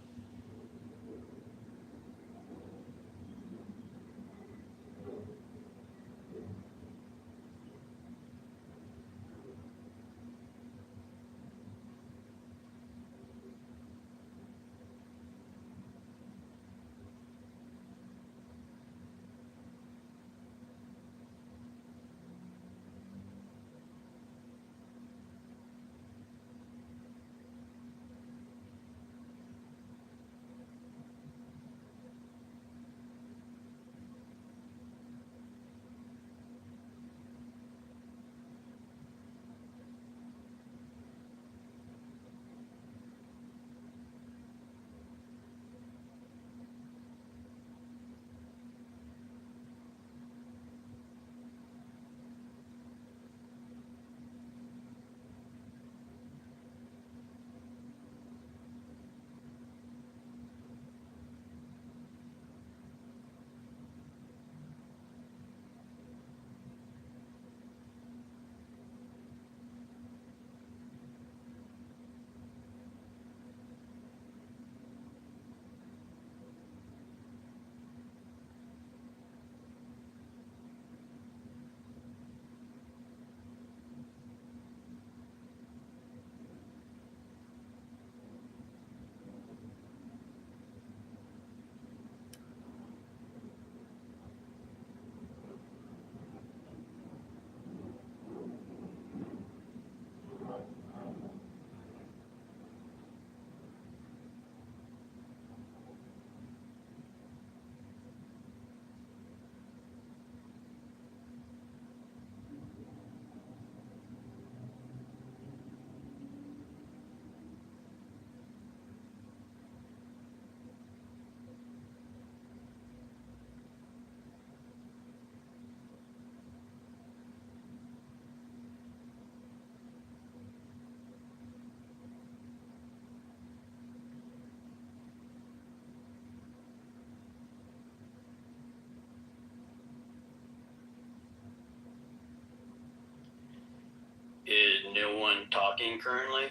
[SPEAKER 15] Is no one talking currently?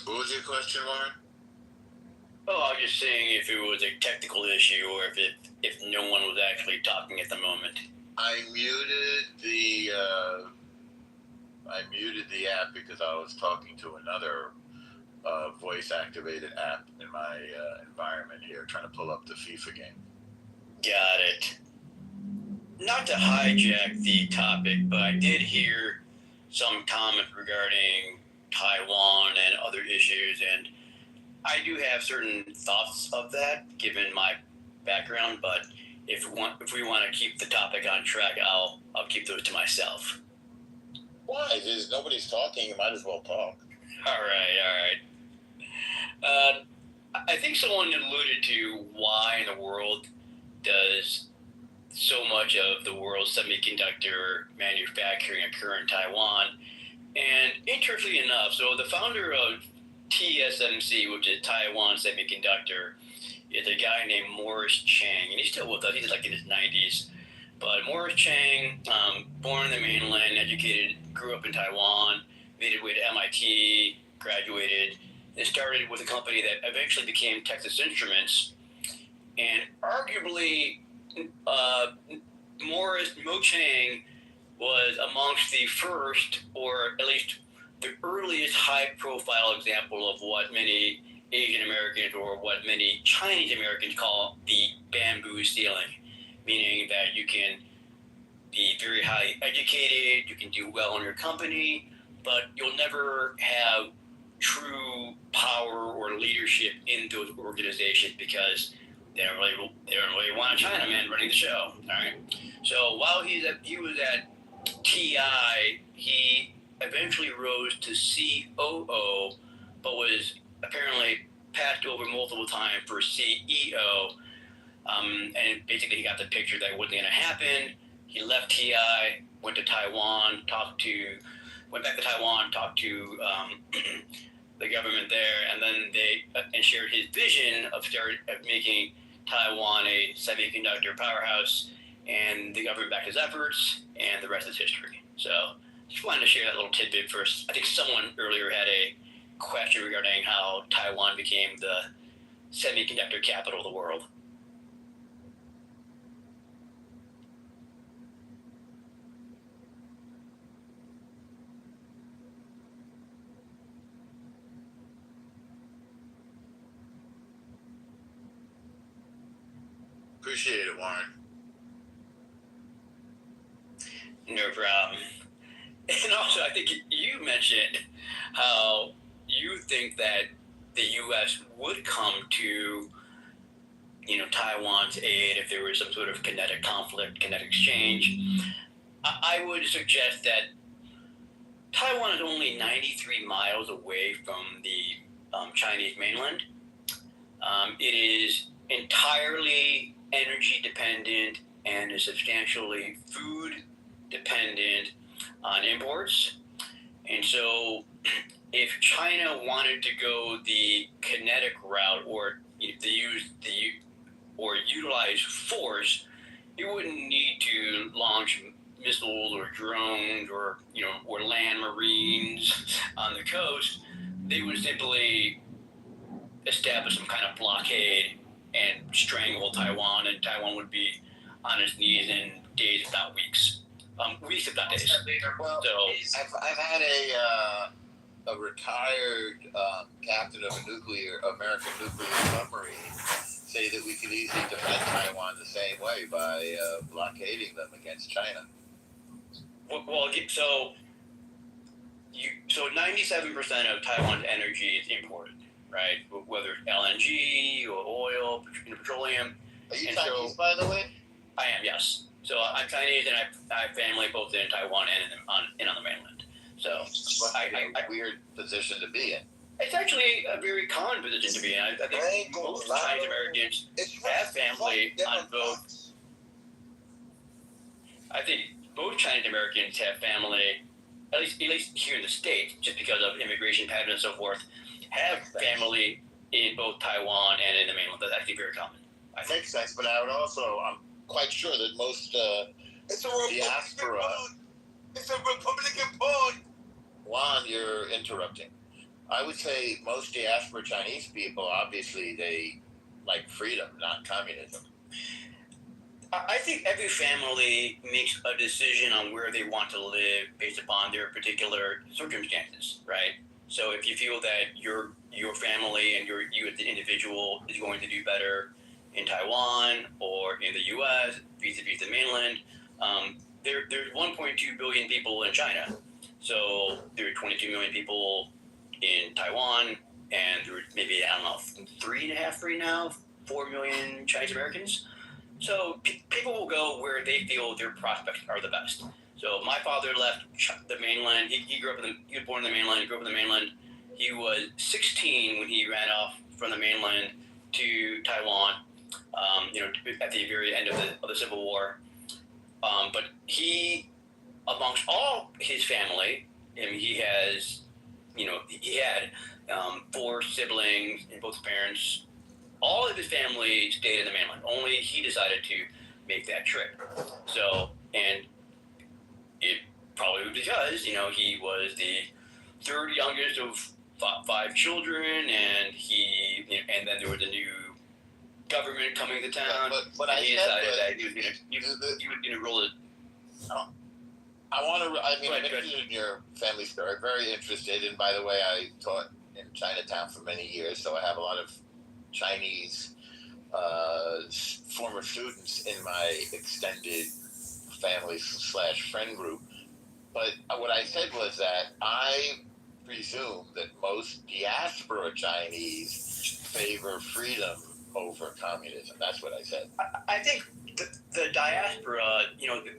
[SPEAKER 1] What was your question, Warren?
[SPEAKER 15] Oh, I was just saying if it was a technical issue or if no one was actually talking at the moment.
[SPEAKER 1] I muted the app because I was talking to another voice-activated app in my environment here, trying to pull up the FIFA game.
[SPEAKER 15] Got it. Not to hijack the topic, but I did hear some comments regarding Taiwan and other issues, and I do have certain thoughts of that given my background, but if we want to keep the topic on track, I'll keep those to myself.
[SPEAKER 1] Why? Nobody's talking. You might as well talk.
[SPEAKER 15] All right. I think someone alluded to why in the world does so much of the world's semiconductor manufacturing occur in Taiwan. And interestingly enough, so the founder of TSMC, which is Taiwan Semiconductor, is a guy named Morris Chang, and he's still with us. He's like in his 90s. But Morris Chang, born in the mainland, educated, grew up in Taiwan, made his way to MIT, graduated, and started with a company that eventually became Texas Instruments. And arguably, Mo Chang was amongst the first, or at least the earliest high-profile example of what many Asian Americans or what many Chinese Americans call the bamboo ceiling, meaning that you can be very highly educated, you can do well in your company, but you'll never have true power or leadership in those organizations because they don't really want a Chinaman running the show. All right. So while he was at TI, he eventually rose to COO, but was apparently passed over multiple times for CEO. And basically he got the picture that it wasn't going to happen. He left TI, went to Taiwan, went back to Taiwan, talked to the government there, and then and shared his vision of making Taiwan a semiconductor powerhouse, and the government backed his efforts, and the rest is history. So just wanted to share that little tidbit first. I think someone earlier had a question regarding how Taiwan became the semiconductor capital of the world.
[SPEAKER 1] Appreciate it, Warren.
[SPEAKER 15] No problem. And also, I think you mentioned how you think that the U.S. would come to, Taiwan's aid if there was some sort of kinetic conflict, kinetic exchange. I would suggest that Taiwan is only 93 miles away from the Chinese mainland. It is entirely energy dependent and is substantially food dependent on imports. And so if China wanted to go the kinetic route or utilize force, it wouldn't need to launch missiles or drones or land marines on the coast. They would simply establish some kind of blockade and strangle Taiwan, and Taiwan would be on its knees in days, if not weeks. Weeks, if not days.
[SPEAKER 1] Well,
[SPEAKER 15] So
[SPEAKER 1] I've had a retired captain of a American nuclear submarine say that we could easily defend Taiwan the same way by blockading them against China.
[SPEAKER 15] So 97% of Taiwan's energy is imported, right? Whether it's LNG or oil, petroleum.
[SPEAKER 1] Are you
[SPEAKER 15] And
[SPEAKER 1] Chinese,
[SPEAKER 15] so,
[SPEAKER 1] by the way?
[SPEAKER 15] I am, yes. So I'm Chinese, and I have family both in Taiwan and on the mainland. So
[SPEAKER 1] Must be a weird position to be in.
[SPEAKER 15] it's actually a very common position to be in. I think most Chinese Americans have family on both. I think most Chinese Americans have family, at least here in the States, just because of immigration patterns and so forth, have family in both Taiwan and in the mainland. That's actually very common.
[SPEAKER 1] I think sense, but I would also, I'm quite sure that most
[SPEAKER 2] It's a
[SPEAKER 1] diaspora.
[SPEAKER 2] It's a Republican vote.
[SPEAKER 1] Juan, you're interrupting. I would say most diaspora Chinese people, obviously, they like freedom, not communism.
[SPEAKER 15] I think every family makes a decision on where they want to live based upon their particular circumstances, right? So if you feel that your family and you as an individual is going to do better in Taiwan or in the U.S. vis-a-vis the mainland, there's 1.2 billion people in China. So there are 22 million people in Taiwan, and there are maybe, 4 million Chinese Americans. So people will go where they feel their prospects are the best. So my father left the mainland. He was born in the mainland. He grew up in the mainland. He was 16 when he ran off from the mainland to Taiwan. At the very end of the Civil War. But he, amongst all his family, he has, he had 4 siblings and both parents. All of his family stayed in the mainland. Only he decided to make that trip. So, and it probably because, he was the third youngest of 5 children, and and then there was a new government coming to town.
[SPEAKER 1] But what
[SPEAKER 15] and
[SPEAKER 1] I
[SPEAKER 15] he
[SPEAKER 1] said
[SPEAKER 15] decided
[SPEAKER 1] was,
[SPEAKER 15] that he was going to roll it.
[SPEAKER 1] I'm interested in your family story. Very interested. And by the way, I taught in Chinatown for many years, so I have a lot of Chinese former students in my extended family / friend group. But what I said was that I presume that most diaspora Chinese favor freedom over communism. That's what I said.
[SPEAKER 15] I think the diaspora,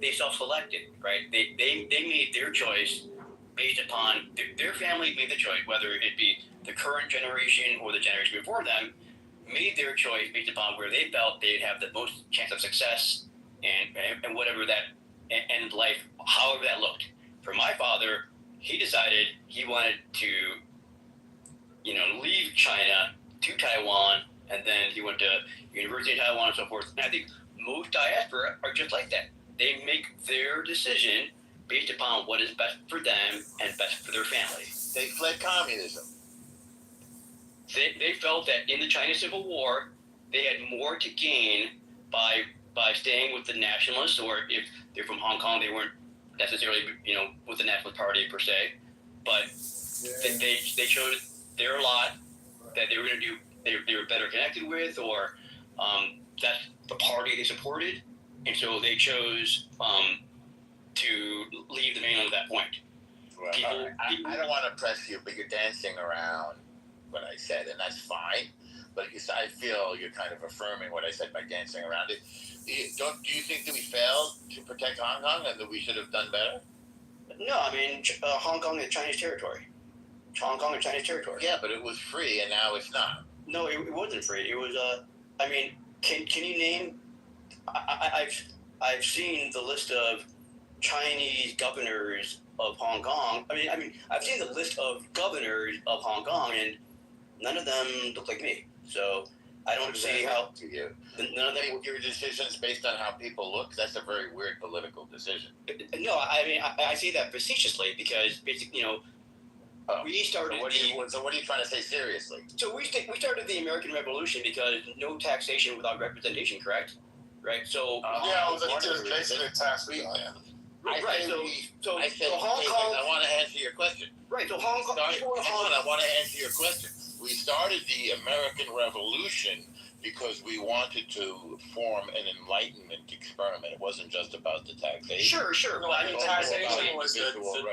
[SPEAKER 15] they self-selected, right? They made their choice based upon their family made the choice, whether it be the current generation or the generation before them, made their choice based upon where they felt they'd have the most chance of success and whatever that and life, however that looked. For my father, he decided he wanted to, leave China to Taiwan, and then he went to University of Taiwan and so forth. And I think most diaspora are just like that. They make their decision based upon what is best for them and best for their family.
[SPEAKER 1] They fled communism.
[SPEAKER 15] They felt that in the China Civil War, they had more to gain by staying with the nationalists, or if they're from Hong Kong, they weren't necessarily, with the Nationalist Party per se, but they chose their lot that they were going to do, they were better connected with, or that's the party they supported, and so they chose to leave the mainland at that point.
[SPEAKER 1] Well, I don't want to press you, but you're dancing around what I said, and that's fine. But I feel you're kind of affirming what I said by dancing around it. Do you think that we failed to protect Hong Kong and that we should have done better?
[SPEAKER 15] No, I mean, Hong Kong is Chinese territory. Hong Kong is Chinese territory.
[SPEAKER 1] Yeah, but it was free, and now it's not.
[SPEAKER 15] No, it wasn't free. It was, can you name... I've seen the list of Chinese governors of Hong Kong. I mean, I've seen the list of governors of Hong Kong, and none of them look like me. So I don't see how.
[SPEAKER 1] To you.
[SPEAKER 15] None of them.
[SPEAKER 1] Your decisions based on how people look. That's a very weird political decision.
[SPEAKER 15] No, I mean I say that facetiously because basically, we started.
[SPEAKER 1] So what are you trying to say seriously?
[SPEAKER 15] So we started the American Revolution because no taxation without representation, correct? Right. So
[SPEAKER 12] yeah, it was just basically a tax rebellion.
[SPEAKER 1] Right. So Hong Kong. I want to answer your question.
[SPEAKER 15] Right. So Hong Kong.
[SPEAKER 1] I want to answer your question. We started the American Revolution because we wanted to form an Enlightenment experiment. It wasn't just about the taxation.
[SPEAKER 15] Sure.
[SPEAKER 12] No, I mean,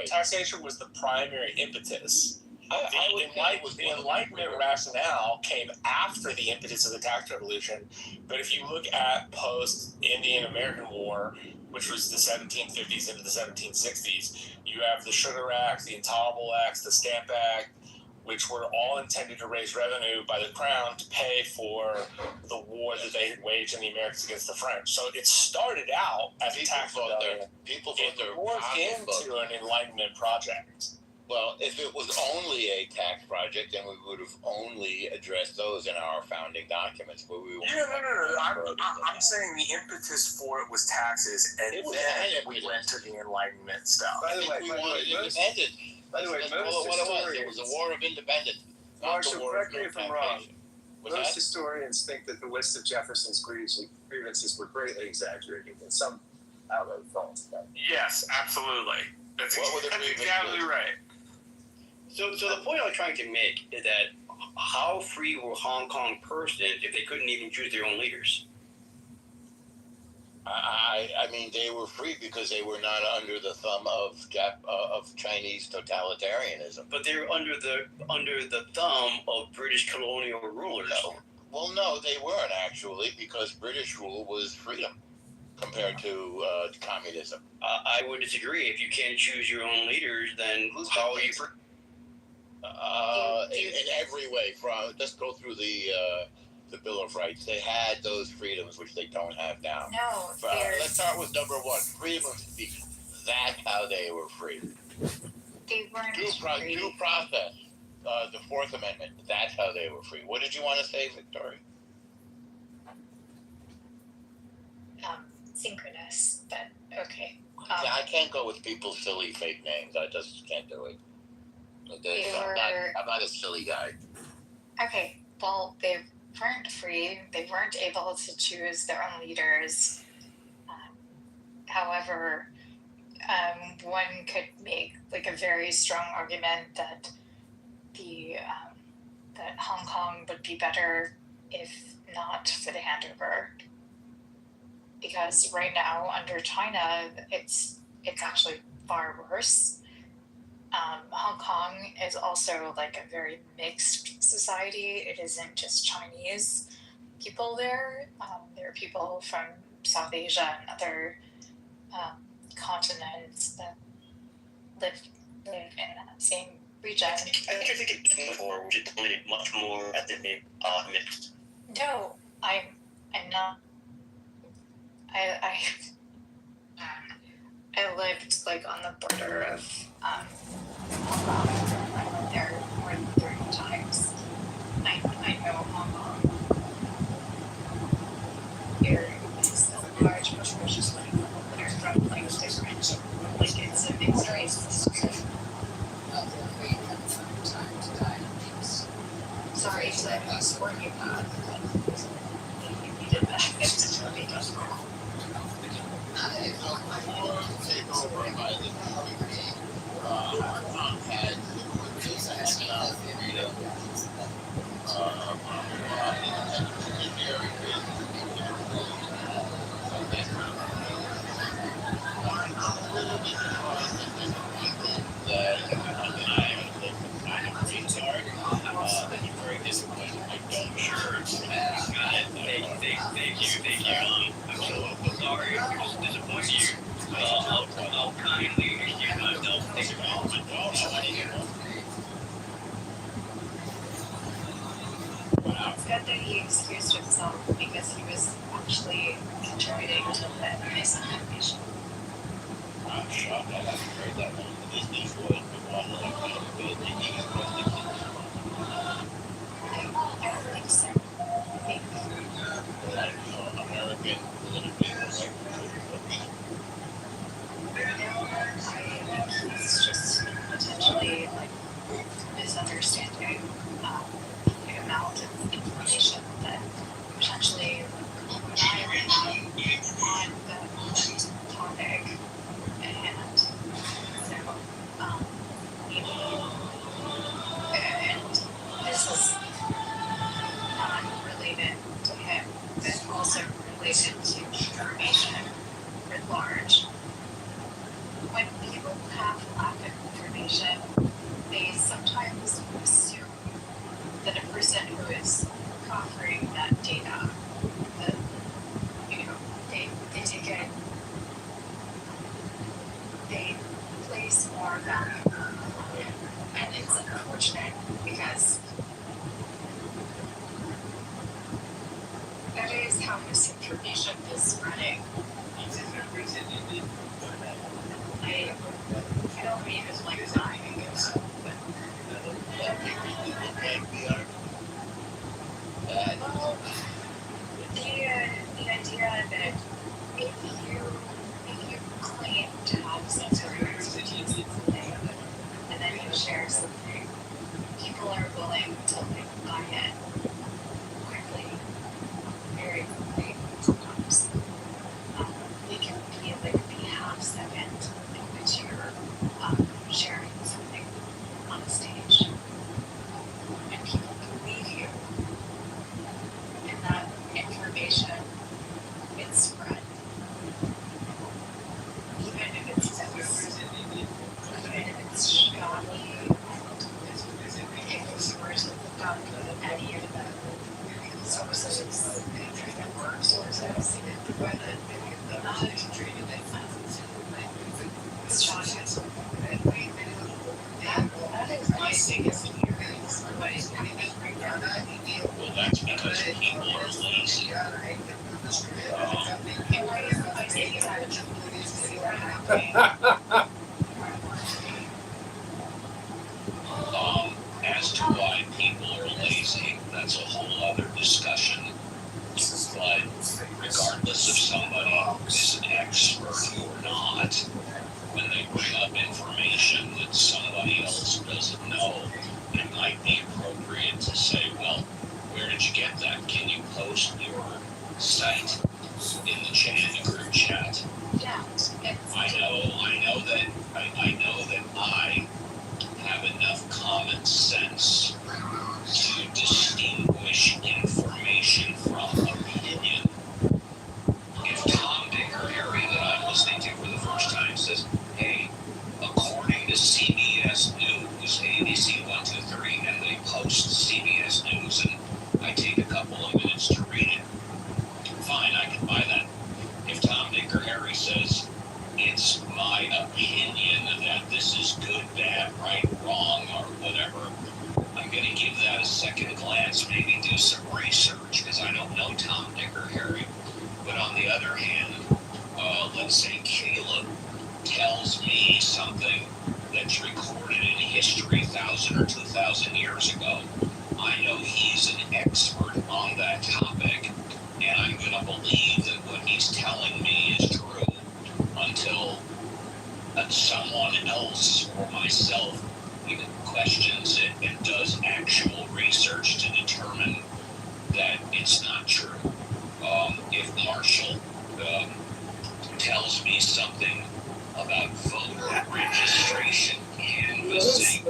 [SPEAKER 12] taxation was the primary impetus. The Enlightenment rationale came after the impetus of the tax revolution. But if you look at post-Indian American War, which was the 1750s into the 1760s, you have the Sugar Acts, the Intolerable Acts, the Stamp Act, which were all intended to raise revenue by the crown to pay for the war that they had waged in the Americans against the French. So it started out as a tax rebellion. It morphed into an Enlightenment project.
[SPEAKER 1] Well, if it was only a tax project, then we would have only addressed those in our founding documents. But we
[SPEAKER 12] No. I'm saying the impetus for it was taxes, and then we went to the Enlightenment stuff.
[SPEAKER 1] By the way, we wanted independence.
[SPEAKER 10] By the way,
[SPEAKER 1] it was a war of independence.
[SPEAKER 10] Marshall, correct me if I'm wrong. Most historians think that the list of Jefferson's grievances were greatly exaggerated, and some outright false.
[SPEAKER 12] Yes, absolutely. That's exactly right.
[SPEAKER 15] So the point I'm trying to make is that how free were Hong Kong persons if they couldn't even choose their own leaders?
[SPEAKER 1] I mean, they were free because they were not under the thumb of Chinese totalitarianism.
[SPEAKER 15] But they were under the thumb of British colonial rulers.
[SPEAKER 1] No. Well, no, they weren't actually, because British rule was freedom compared to communism.
[SPEAKER 15] I would disagree. If you can't choose your own leaders, then how are you free?
[SPEAKER 1] In every way, just go through the Bill of Rights. They had those freedoms which they don't have now.
[SPEAKER 7] No,
[SPEAKER 1] let's start with number one: freedom of speech. That's how they were free.
[SPEAKER 7] They weren't
[SPEAKER 1] Due process. The Fourth Amendment. That's how they were free. What did you want to say, Victoria?
[SPEAKER 7] synchronous, but okay.
[SPEAKER 1] Yeah, I can't go with people's silly fake names. I just can't do it. I'm not a silly guy.
[SPEAKER 7] Okay, well, they weren't free. They weren't able to choose their own leaders. However, one could make like a very strong argument that that Hong Kong would be better if not for the handover. Because right now under China, it's actually far worse. Hong Kong is also like a very mixed society. It isn't just Chinese people there. There are people from South Asia and other continents that live in that same region.
[SPEAKER 15] I actually think in Singapore, which is definitely much more ethnically mixed.
[SPEAKER 7] No, I'm not. I lived like on the border of Hong Kong. I went there more than 30 times. I know Hong Kong. There is a large proportion of people that are from like different, like it's a mixed race. Sorry to warn you about that. You did that. It's really difficult.
[SPEAKER 1] Take over by the had economic freedom.
[SPEAKER 15] Thank you. I'm so sorry to disappoint you. I'll kindly excuse myself. Thank you.
[SPEAKER 7] It's good that he excused himself because he was actually contributing to the misinformation.
[SPEAKER 1] I'm shocked I haven't heard that one. This was
[SPEAKER 7] I don't think so. I think
[SPEAKER 1] American
[SPEAKER 7] I think he's just potentially like misunderstanding the amount of information that potentially I have on the topic at hand. So, and this is not related to him, but also related to information writ large. When people have lack of information, they sometimes assume that a person who is offering that data, that they take it, they place more value, and it's unfortunate because that is how misinformation is spreading. I don't mean it's like dying, but the idea that if you claim to have some sort of expertise in something, and then you share something, people are willing to like buy it quickly, very quickly sometimes. It can be like the half second in which you're sharing something on a stage, and people believe you, and that information gets spread, even if it's shoddy, if it's worse than any of the sources, network sources, it's shoddy. That is my biggest fear.
[SPEAKER 1] well, that's because people are lazy.
[SPEAKER 7] I say that
[SPEAKER 1] As to why people are lazy, that's a whole other discussion. But regardless if somebody is an expert or not, when they bring up information that somebody else doesn't know, it might be appropriate to say, well, where did you get that? Can you post your site in the group chat?
[SPEAKER 7] yeah,
[SPEAKER 1] I know that I have enough common sense to distinguish information from opinion. If Tom, Dick, or Harry that I'm listening to for the first time says, hey, according to CBS
[SPEAKER 16] opinion that this is good, bad, right, wrong, or whatever, I'm going to give that a second glance, maybe do some research, because I don't know Tom, Dick, or Harry. But on the other hand, let's say Caleb tells me something that's recorded in history 1,000 or 2,000 years ago. I know he's an expert on that topic, and I'm going to believe that what he's telling me is true until someone else or myself questions it and does actual research to determine that it's not true. If Marshall tells me something about voter registration, canvassing,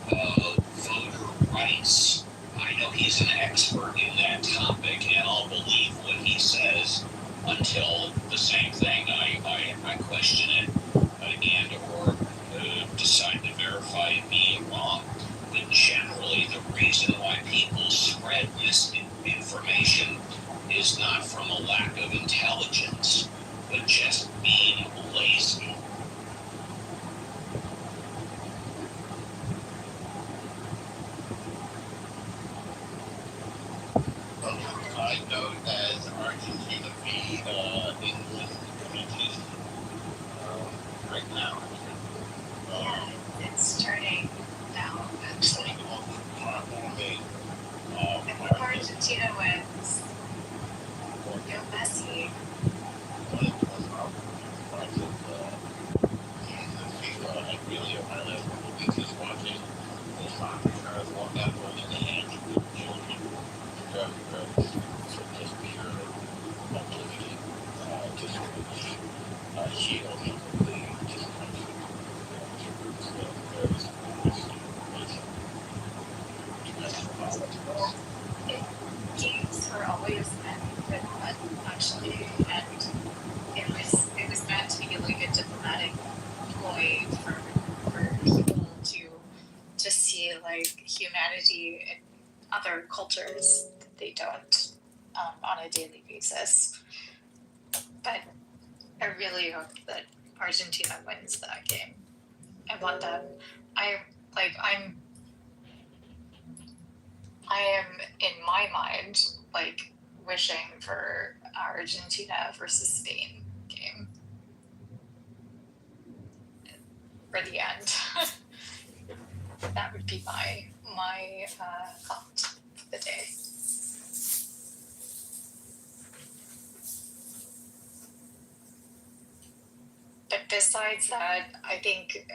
[SPEAKER 16] voter rights, I know he's an expert in that topic, and I'll believe what he says until the same thing. I question it and or decide to verify it being wrong. But generally, the reason why people spread misinformation is not from a lack of intelligence, but just being lazy. I know as Argentina v. England communities right now.
[SPEAKER 7] Yeah, it's starting now, actually. If Argentina wins, go Messi. Games were always meant for that, actually, and it was meant to be like a diplomatic ploy for people to see like humanity in other cultures that they don't on a daily basis. But I really hope that Argentina wins that game. I want them. I am in my mind like wishing for Argentina versus Spain game for the end. That would be my thought for the day. But besides that, I think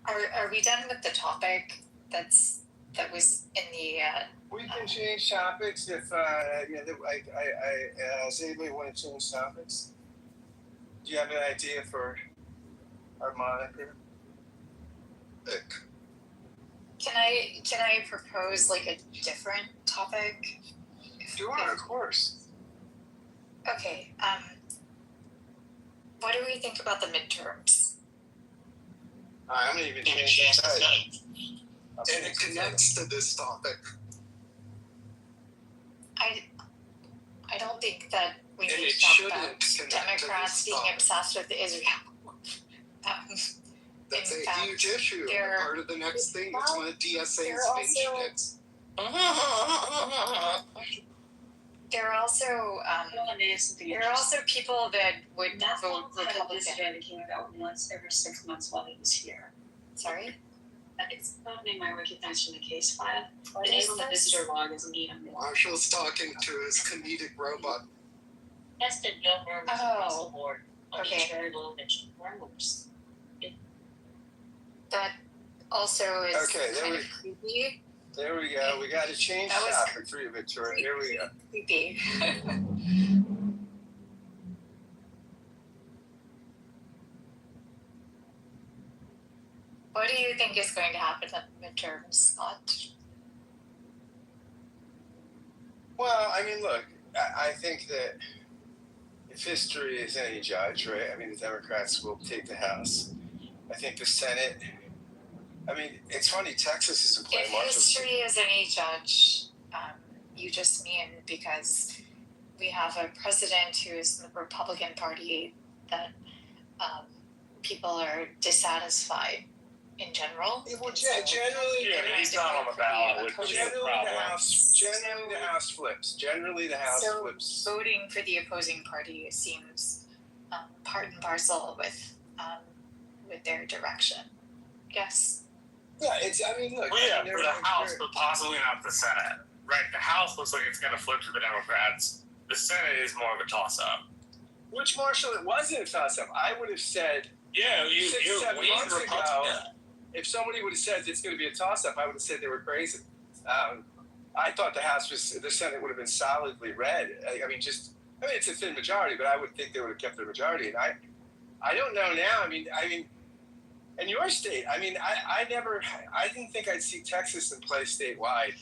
[SPEAKER 7] are we done with the topic that was in the
[SPEAKER 13] We can change topics if does anybody want to change topics? Do you have an idea for our moniker?
[SPEAKER 9] Can I propose like a different topic?
[SPEAKER 13] Sure, of course.
[SPEAKER 9] Okay. What do we think about the midterms?
[SPEAKER 13] I'm gonna even change the title.
[SPEAKER 2] And it connects to this topic.
[SPEAKER 9] I don't think that we
[SPEAKER 2] And
[SPEAKER 9] need
[SPEAKER 2] it
[SPEAKER 9] to talk
[SPEAKER 2] shouldn't
[SPEAKER 9] about
[SPEAKER 2] connect to
[SPEAKER 9] Democrats
[SPEAKER 2] this
[SPEAKER 9] being
[SPEAKER 2] topic.
[SPEAKER 9] obsessed with Israel.
[SPEAKER 2] That's
[SPEAKER 9] In
[SPEAKER 2] a
[SPEAKER 9] fact,
[SPEAKER 2] huge issue.
[SPEAKER 9] they're-
[SPEAKER 2] Part of the next thing. It's one of DSA's
[SPEAKER 9] they're
[SPEAKER 2] main
[SPEAKER 9] also-
[SPEAKER 2] shticks.
[SPEAKER 9] There are also people that would vote Republican.
[SPEAKER 17] That came about once every 6 months while he was here.
[SPEAKER 9] Sorry?
[SPEAKER 17] It's opening my recognition the case file.
[SPEAKER 9] What
[SPEAKER 17] The name
[SPEAKER 9] is
[SPEAKER 17] on the
[SPEAKER 9] this?
[SPEAKER 17] visitor log is Needham.
[SPEAKER 2] Marshall's talking to his comedic robot.
[SPEAKER 5] Tested no murmurs across the board.
[SPEAKER 9] Okay.
[SPEAKER 5] Very little mention of murmurs.
[SPEAKER 9] That also is
[SPEAKER 13] Okay,
[SPEAKER 9] kind of creepy.
[SPEAKER 13] There we go. We got to change
[SPEAKER 9] That was
[SPEAKER 13] topic for you, Victoria. Here we go.
[SPEAKER 9] Creepy. What do you think is going to happen at midterms, Scott?
[SPEAKER 13] Well, I mean, look, I think that if history is any judge, right? I mean, the Democrats will take the House. I think the Senate, I mean, it's funny. Texas isn't playing
[SPEAKER 7] If
[SPEAKER 13] much.
[SPEAKER 7] history is any judge, you just mean because we have a president who is in the Republican Party that people are dissatisfied in general.
[SPEAKER 13] Well, generally,
[SPEAKER 12] Yeah, he's not on the ballot, which is a problem.
[SPEAKER 13] Generally, the House flips. Generally, the House
[SPEAKER 7] So
[SPEAKER 13] flips.
[SPEAKER 7] voting for the opposing party seems part and parcel with their direction. Yes.
[SPEAKER 13] Yeah, it's. I mean, look.
[SPEAKER 12] Well, yeah,
[SPEAKER 13] I mean,
[SPEAKER 12] for the House, but possibly not the Senate. Right? The House looks like it's going to flip to the Democrats. The Senate is more of a toss-up.
[SPEAKER 13] Which, Marshall, it wasn't a toss-up. I would have said.
[SPEAKER 12] Yeah, you
[SPEAKER 13] 7 months ago,
[SPEAKER 12] Republican.
[SPEAKER 13] if somebody would have said it's going to be a toss-up, I would have said they were crazy. I thought the Senate would have been solidly red. I mean, it's a thin majority, but I would think they would have kept their majority. And I don't know now. I mean, in your state, I mean, I didn't think I'd see Texas in play statewide.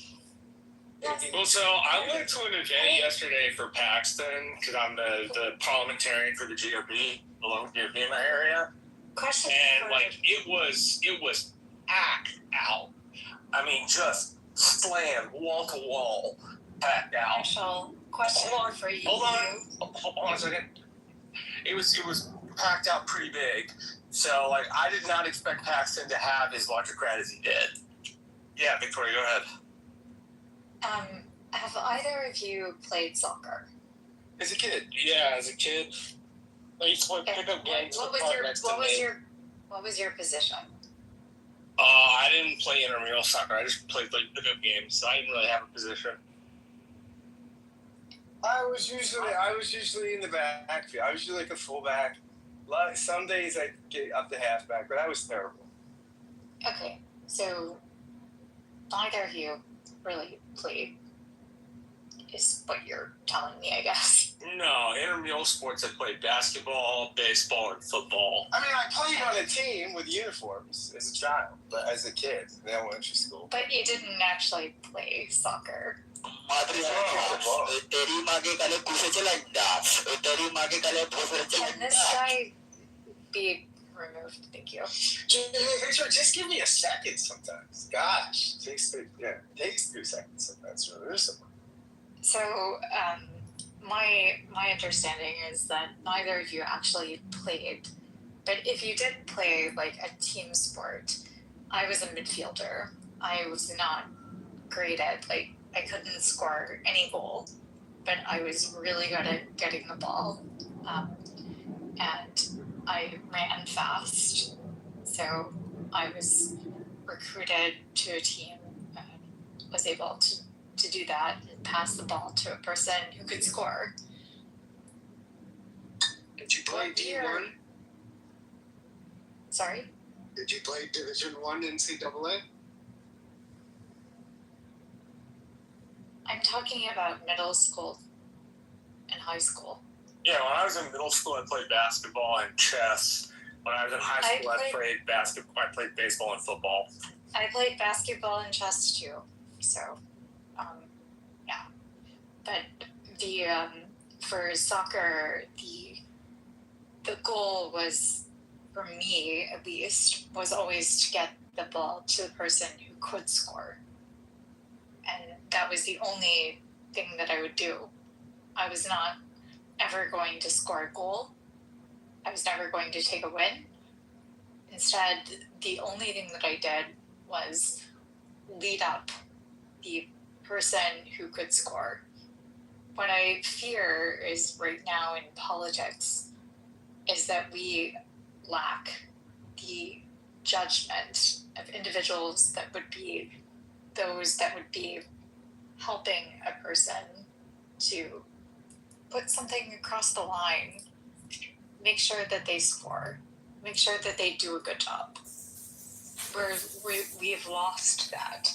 [SPEAKER 12] Well, so I went to an event yesterday for Paxton because I'm the parliamentarian for the GOP, the local GOP in my area.
[SPEAKER 7] Question.
[SPEAKER 12] And it was packed out. I mean, just slammed wall to wall, packed out.
[SPEAKER 7] Marshall, question for you.
[SPEAKER 12] Hold on a second. It was packed out pretty big. So I did not expect Paxton to have as large a crowd as he did. Yeah, Victoria, go ahead.
[SPEAKER 7] Have either of you played soccer?
[SPEAKER 13] As a kid?
[SPEAKER 12] Yeah, as a kid. I used to play pickup games.
[SPEAKER 7] What was your position?
[SPEAKER 12] I didn't play intramural soccer. I just played pickup games. So I didn't really have a position.
[SPEAKER 13] I was usually in the backfield. I was usually like a fullback. Some days I'd get up to halfback, but I was terrible.
[SPEAKER 7] Okay, so neither of you really played, is what you're telling me, I guess.
[SPEAKER 12] No, intramural sports. I played basketball, baseball, and football.
[SPEAKER 13] I mean, I played on a team with uniforms as a child, but as a kid in elementary school.
[SPEAKER 7] But you didn't actually play soccer. Can this guy be removed? Thank you.
[SPEAKER 13] Victor, just give me a second sometimes. Gosh, takes 2 seconds sometimes to remove someone.
[SPEAKER 7] So, my understanding is that neither of you actually played. But if you did play a team sport, I was a midfielder. I was not great at I couldn't score any goal, but I was really good at getting the ball, and I ran fast. So I was recruited to a team and was able to do that and pass the ball to a person who could score.
[SPEAKER 2] Did you play D1?
[SPEAKER 7] Sorry?
[SPEAKER 2] Did you play Division I NCAA?
[SPEAKER 7] I'm talking about middle school and high school.
[SPEAKER 12] Yeah, when I was in middle school, I played basketball and chess. When I was in high school, I played basketball. I played baseball and football.
[SPEAKER 7] I played basketball and chess too. So, yeah. But for soccer, the goal was, for me at least, was always to get the ball to the person who could score. And that was the only thing that I would do. I was not ever going to score a goal. I was never going to take a win. Instead, the only thing that I did was lead up the person who could score. What I fear is right now in politics is that we lack the judgment of individuals that would be those that would be helping a person to put something across the line, make sure that they score, make sure that they do a good job. We've lost that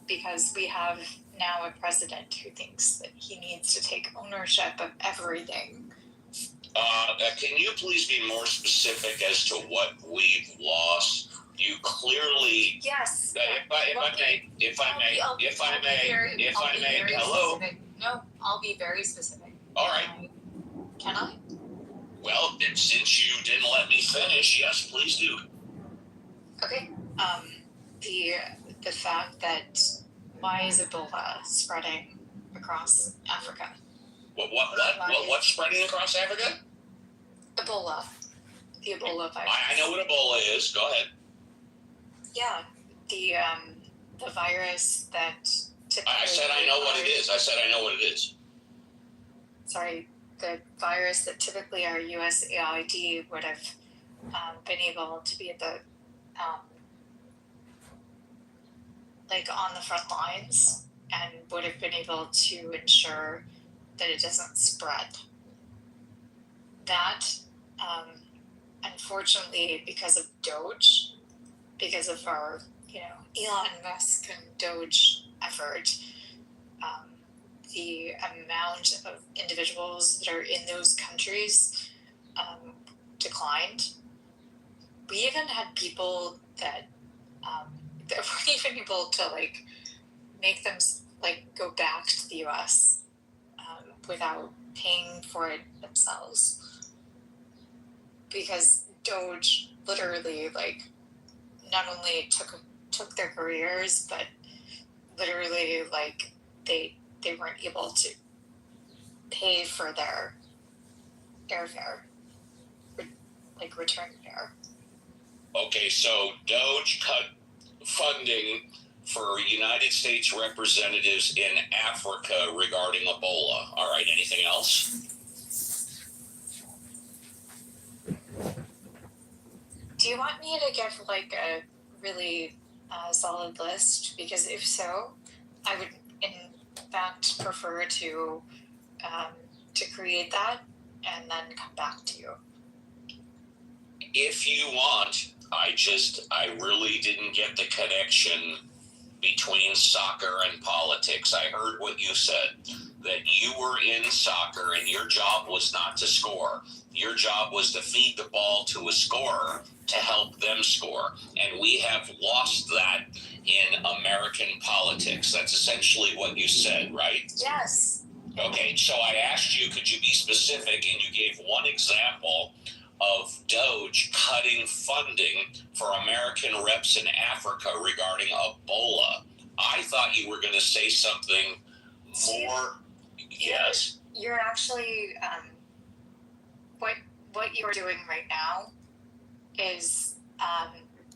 [SPEAKER 7] because we have now a president who thinks that he needs to take ownership of everything.
[SPEAKER 16] Can you please be more specific as to what we've lost? You clearly.
[SPEAKER 7] Yes.
[SPEAKER 16] If I may, hello.
[SPEAKER 7] Specific. No, I'll be very specific.
[SPEAKER 16] All right.
[SPEAKER 7] Can I?
[SPEAKER 16] Well, since you didn't let me finish, yes, please do.
[SPEAKER 7] Okay. the fact that why is Ebola spreading across Africa?
[SPEAKER 16] What's spreading across Africa?
[SPEAKER 7] Ebola, the Ebola virus.
[SPEAKER 16] I know what Ebola is. Go ahead.
[SPEAKER 7] Yeah, the virus that.
[SPEAKER 16] I said I know what it is. I said I know what it is.
[SPEAKER 7] Sorry, the virus that typically our USAID would have been able to be at the like on the front lines and would have been able to ensure that it doesn't spread. That, unfortunately, because of Doge, because of our, Elon Musk and Doge effort, the amount of individuals that are in those countries declined. We even had people that weren't even able to make them go back to the U.S. Without paying for it themselves, because Doge literally not only took their careers, but literally they weren't able to pay for their airfare, return fare.
[SPEAKER 16] Okay, so Doge cut funding for United States representatives in Africa regarding Ebola. All right, anything else?
[SPEAKER 7] Do you want me to give a really solid list? Because if so, I would in fact prefer to create that and then come back to you.
[SPEAKER 16] If you want, I really didn't get the connection between soccer and politics. I heard what you said, that you were in soccer and your job was not to score. Your job was to feed the ball to a scorer to help them score. And we have lost that in American politics. That's essentially what you said, right?
[SPEAKER 7] Yes.
[SPEAKER 16] Okay, so I asked you, could you be specific? And you gave one example of Doge cutting funding for American reps in Africa regarding Ebola. I thought you were going to say something more. Yes.
[SPEAKER 7] You're actually what you're doing right now is